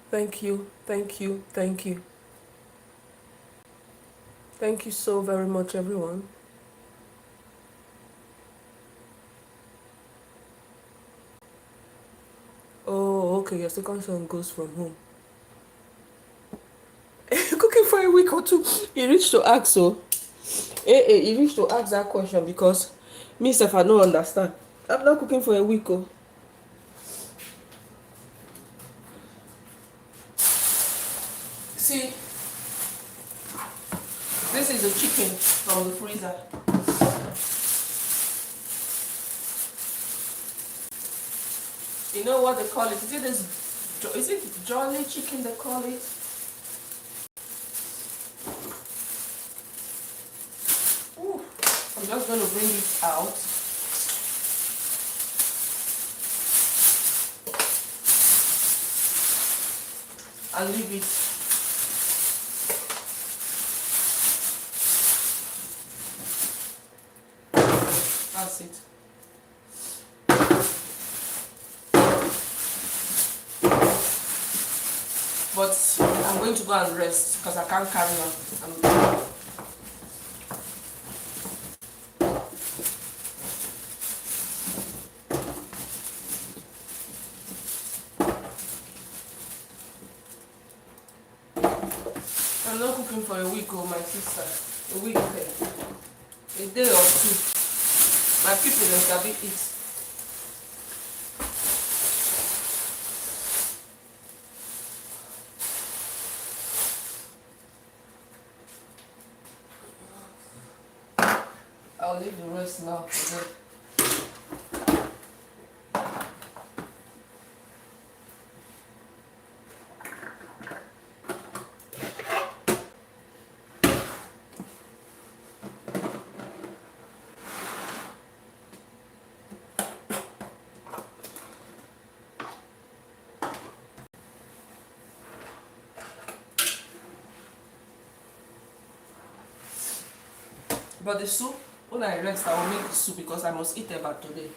Thank you. Thank you. Thank you. Thank you so very much, everyone. Oh, okay. Your second son goes from home. Cooking for a week or two. He reached to ask, so. He reached to ask that question because me, self, I don't understand. I'm not cooking for a week, oh. See, this is the chicken from the freezer. You know what they call it? Is it jolly chicken they call it? Ooh, I'm just going to bring it out. And leave it. That's it. But I'm going to go and rest because I can't carry on. I'm not cooking for a week, oh my sister. A week, a day or two. My people don't sabi eat. I'll leave the rest now for them. But the soup When I rest, I will make the soup because I must eat eba today.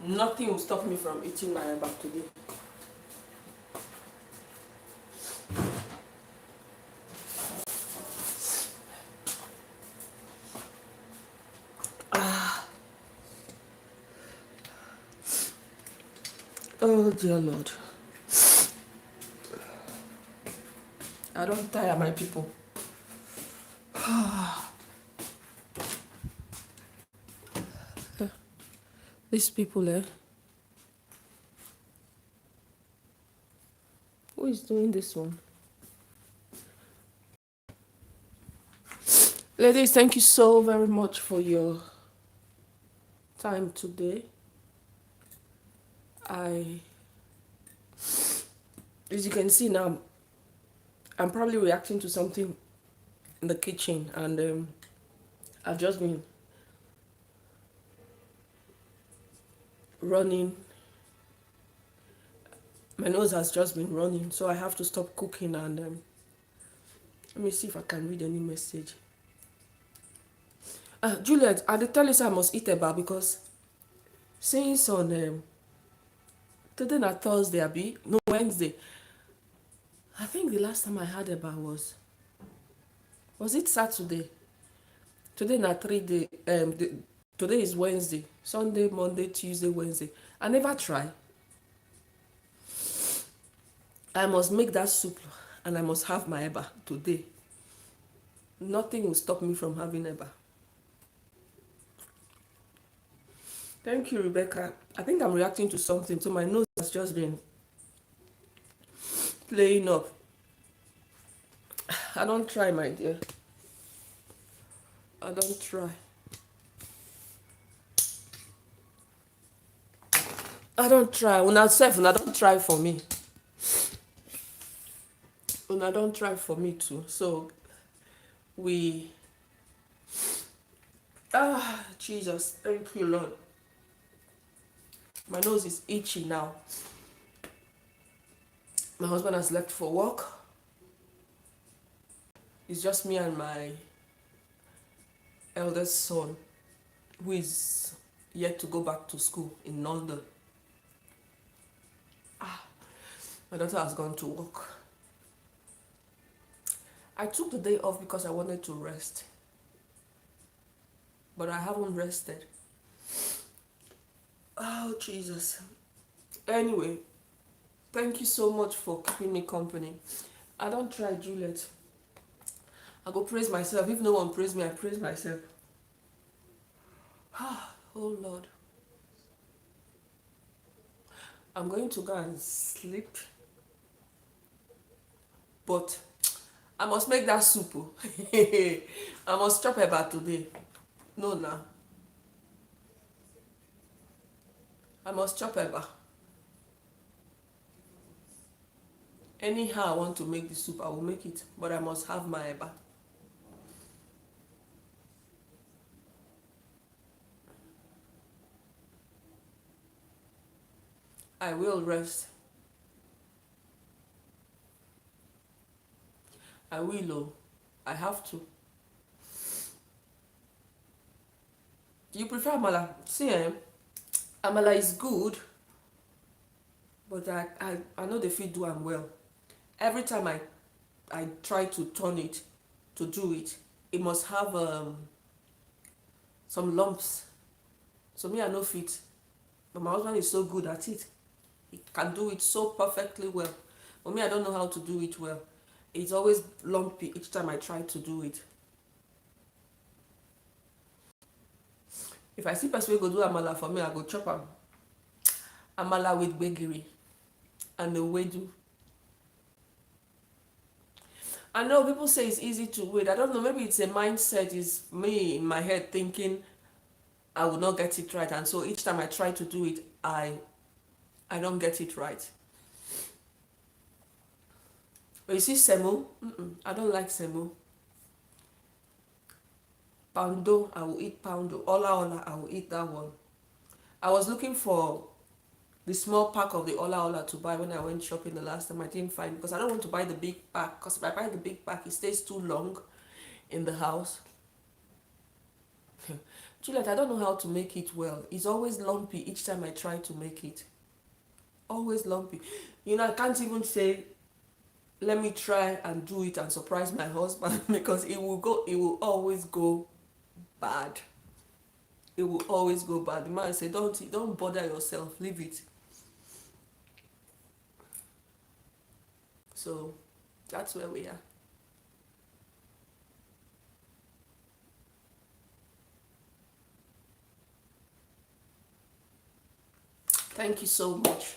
Nothing will stop me from eating my eba today. Oh dear Lord. I don't tire my people. These people, who is doing this one? Ladies, thank you so very much for your time today. As you can see now, I'm probably reacting to something in the kitchen, and I've just been running. My nose has just been running, so I have to stop cooking, and let me see if I can read any message. Juliet, I did tell you I must eat eba because since on today na Thursday, abi no Wednesday. I think the last time I had eba was it Saturday? Today na 3 day. Today is Wednesday, Sunday, Monday, Tuesday, Wednesday. I never try. I must make that soup and I must have my eba today. Nothing will stop me from having eba. Thank you, Rebecca. I think I'm reacting to something, so my nose has just been playing up. I don't try, my dear. I don't try. I don't try. Una self, una don't try for me. Una don't try for me too. So Jesus, thank you, Lord. My nose is itchy now. My husband has left for work. It's just me and my eldest son, who is yet to go back to school in London. My daughter has gone to work. I took the day off because I wanted to rest, but I haven't rested. Oh, Jesus. Anyway, thank you so much for keeping me company. I don't try, Juliet. I go praise myself. If no one praise me, I praise myself. Oh, Lord. I'm going to go and sleep. But I must make that soup. I must chop eba today. No, now. I must chop eba. Anyhow I want to make the soup, I will make it. But I must have my eba. I will rest. I will, oh. I have to. You prefer amala? See, amala is good, but I know the fit do am well. Every time I try to turn it, to do it, it must have some lumps. So me, I know fit. But my husband is so good at it. He can do it so perfectly well. But me, I don't know how to do it well. It's always lumpy each time I try to do it. If I see person wey go do amala for me, I go chop am. Amala with gbegiri and ewedu. I know people say it's easy to wait. I don't know, maybe it's a mindset. Is me in my head thinking I will not get it right, and so each time I try to do it, I don't get it right. But you see semo, I don't like semo. Poundo, I will eat poundo. Ola, I will eat that one. I was looking for the small pack of the ola to buy when I went shopping the last time. I didn't find, because I don't want to buy the big pack, because if I buy the big pack, it stays too long in the house. Juliet, I don't know how to make it well. It's always lumpy each time I try to make it. Always lumpy. You know, I can't even say, let me try and do it and surprise my husband because it will always go bad. It will always go bad. The man say, don't bother yourself, leave it. So that's where we are. Thank you so much.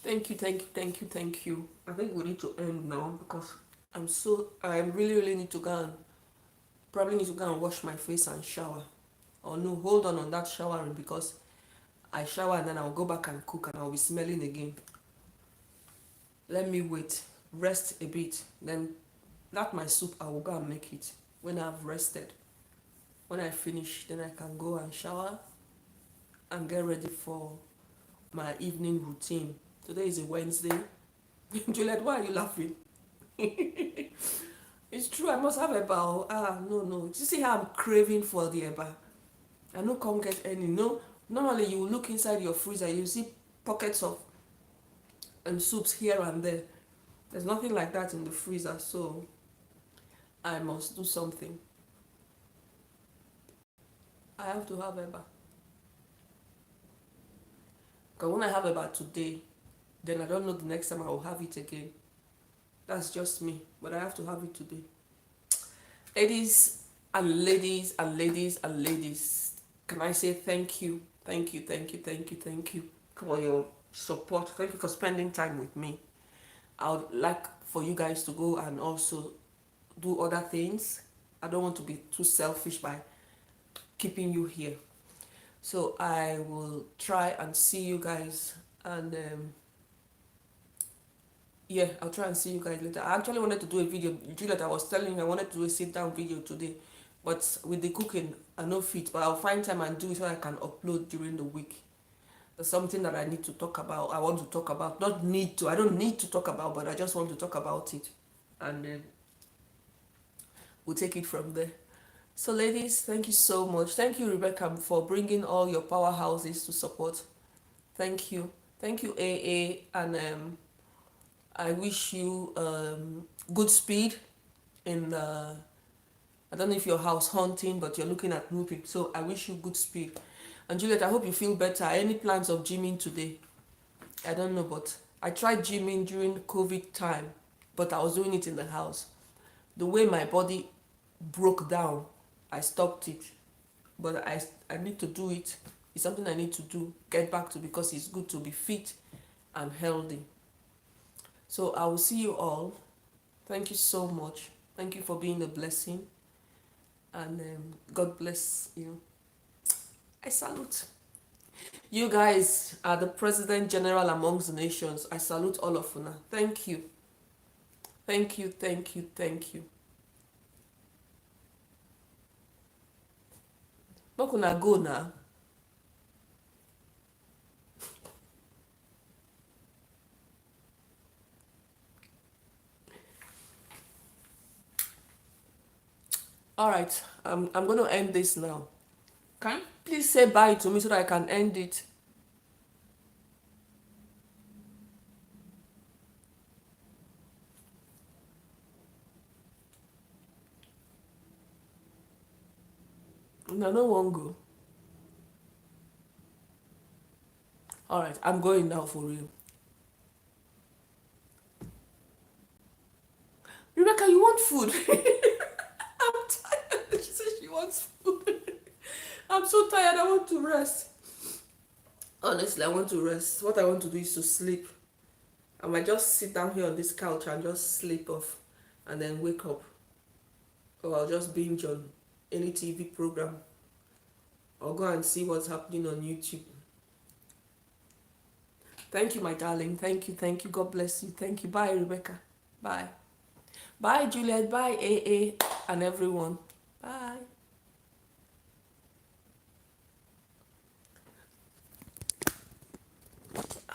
Thank you, thank you, thank you, thank you. I think we need to end now because I really need to probably need to go and wash my face and shower. Or no, hold on that showering because I shower and then I'll go back and cook and I'll be smelling again. Let me wait, rest a bit. Then that my soup, I will go and make it when I've rested. When I finish, then I can go and shower and get ready for my evening routine. Today is a Wednesday. Juliet, why are you laughing? It's true, I must have eba. No. You see how I'm craving for the eba? I no come get any. No, normally you look inside your freezer, you see pockets of soups here and there. There's nothing like that in the freezer, so I must do something. I have to have eba. Because when I have eba today, then I don't know the next time I will have it again. That's just me, but I have to have it today. Ladies and ladies and ladies and ladies, can I say thank you for your support. Thank you for spending time with me. I would like for you guys to go and also do other things. I don't want to be too selfish by keeping you here. So I will try and see you guys, and yeah, I'll try and see you guys later. I actually wanted to do a video, Juliet, I was telling you I wanted to do a sit down video today, but with the cooking I no fit, but I'll find time and do it so I can upload during the week. There's something that I need to talk about, I want to talk about, I don't need to talk about, but I just want to talk about it, and we'll take it from there. So ladies, thank you so much. Thank you, Rebecca, for bringing all your powerhouses to support. Thank you. Thank you, AA, and I wish you good speed in I don't know if you're house hunting, but you're looking at moving. So I wish you good speed. And Juliet, I hope you feel better. Any plans of gymming today? I don't know, but I tried gymming during COVID time, but I was doing it in the house. The way my body broke down, I stopped it. But I need to do it. It's something I need to do, get back to, because it's good to be fit and healthy. So I will see you all. Thank you so much. Thank you for being a blessing. And God bless you. I salute. You guys are the President General amongst the nations. I salute all of you now. Thank you. Thank you, thank you, thank you. Not gonna go now. All right, I'm going to end this now. Can you please say bye to me so that I can end it? No, no one go. All right, I'm going now for real. Rebecca, you want food? I'm tired. She said she wants food. I'm so tired. I want to rest. Honestly, I want to rest. What I want to do is to sleep. I might just sit down here on this couch and just sleep off and then wake up. Or I'll just binge on any TV program. Or go and see what's happening on YouTube. Thank you, my darling. Thank you, thank you. God bless you. Thank you. Bye, Rebecca. Bye. Bye, Juliet. Bye, AA, and everyone.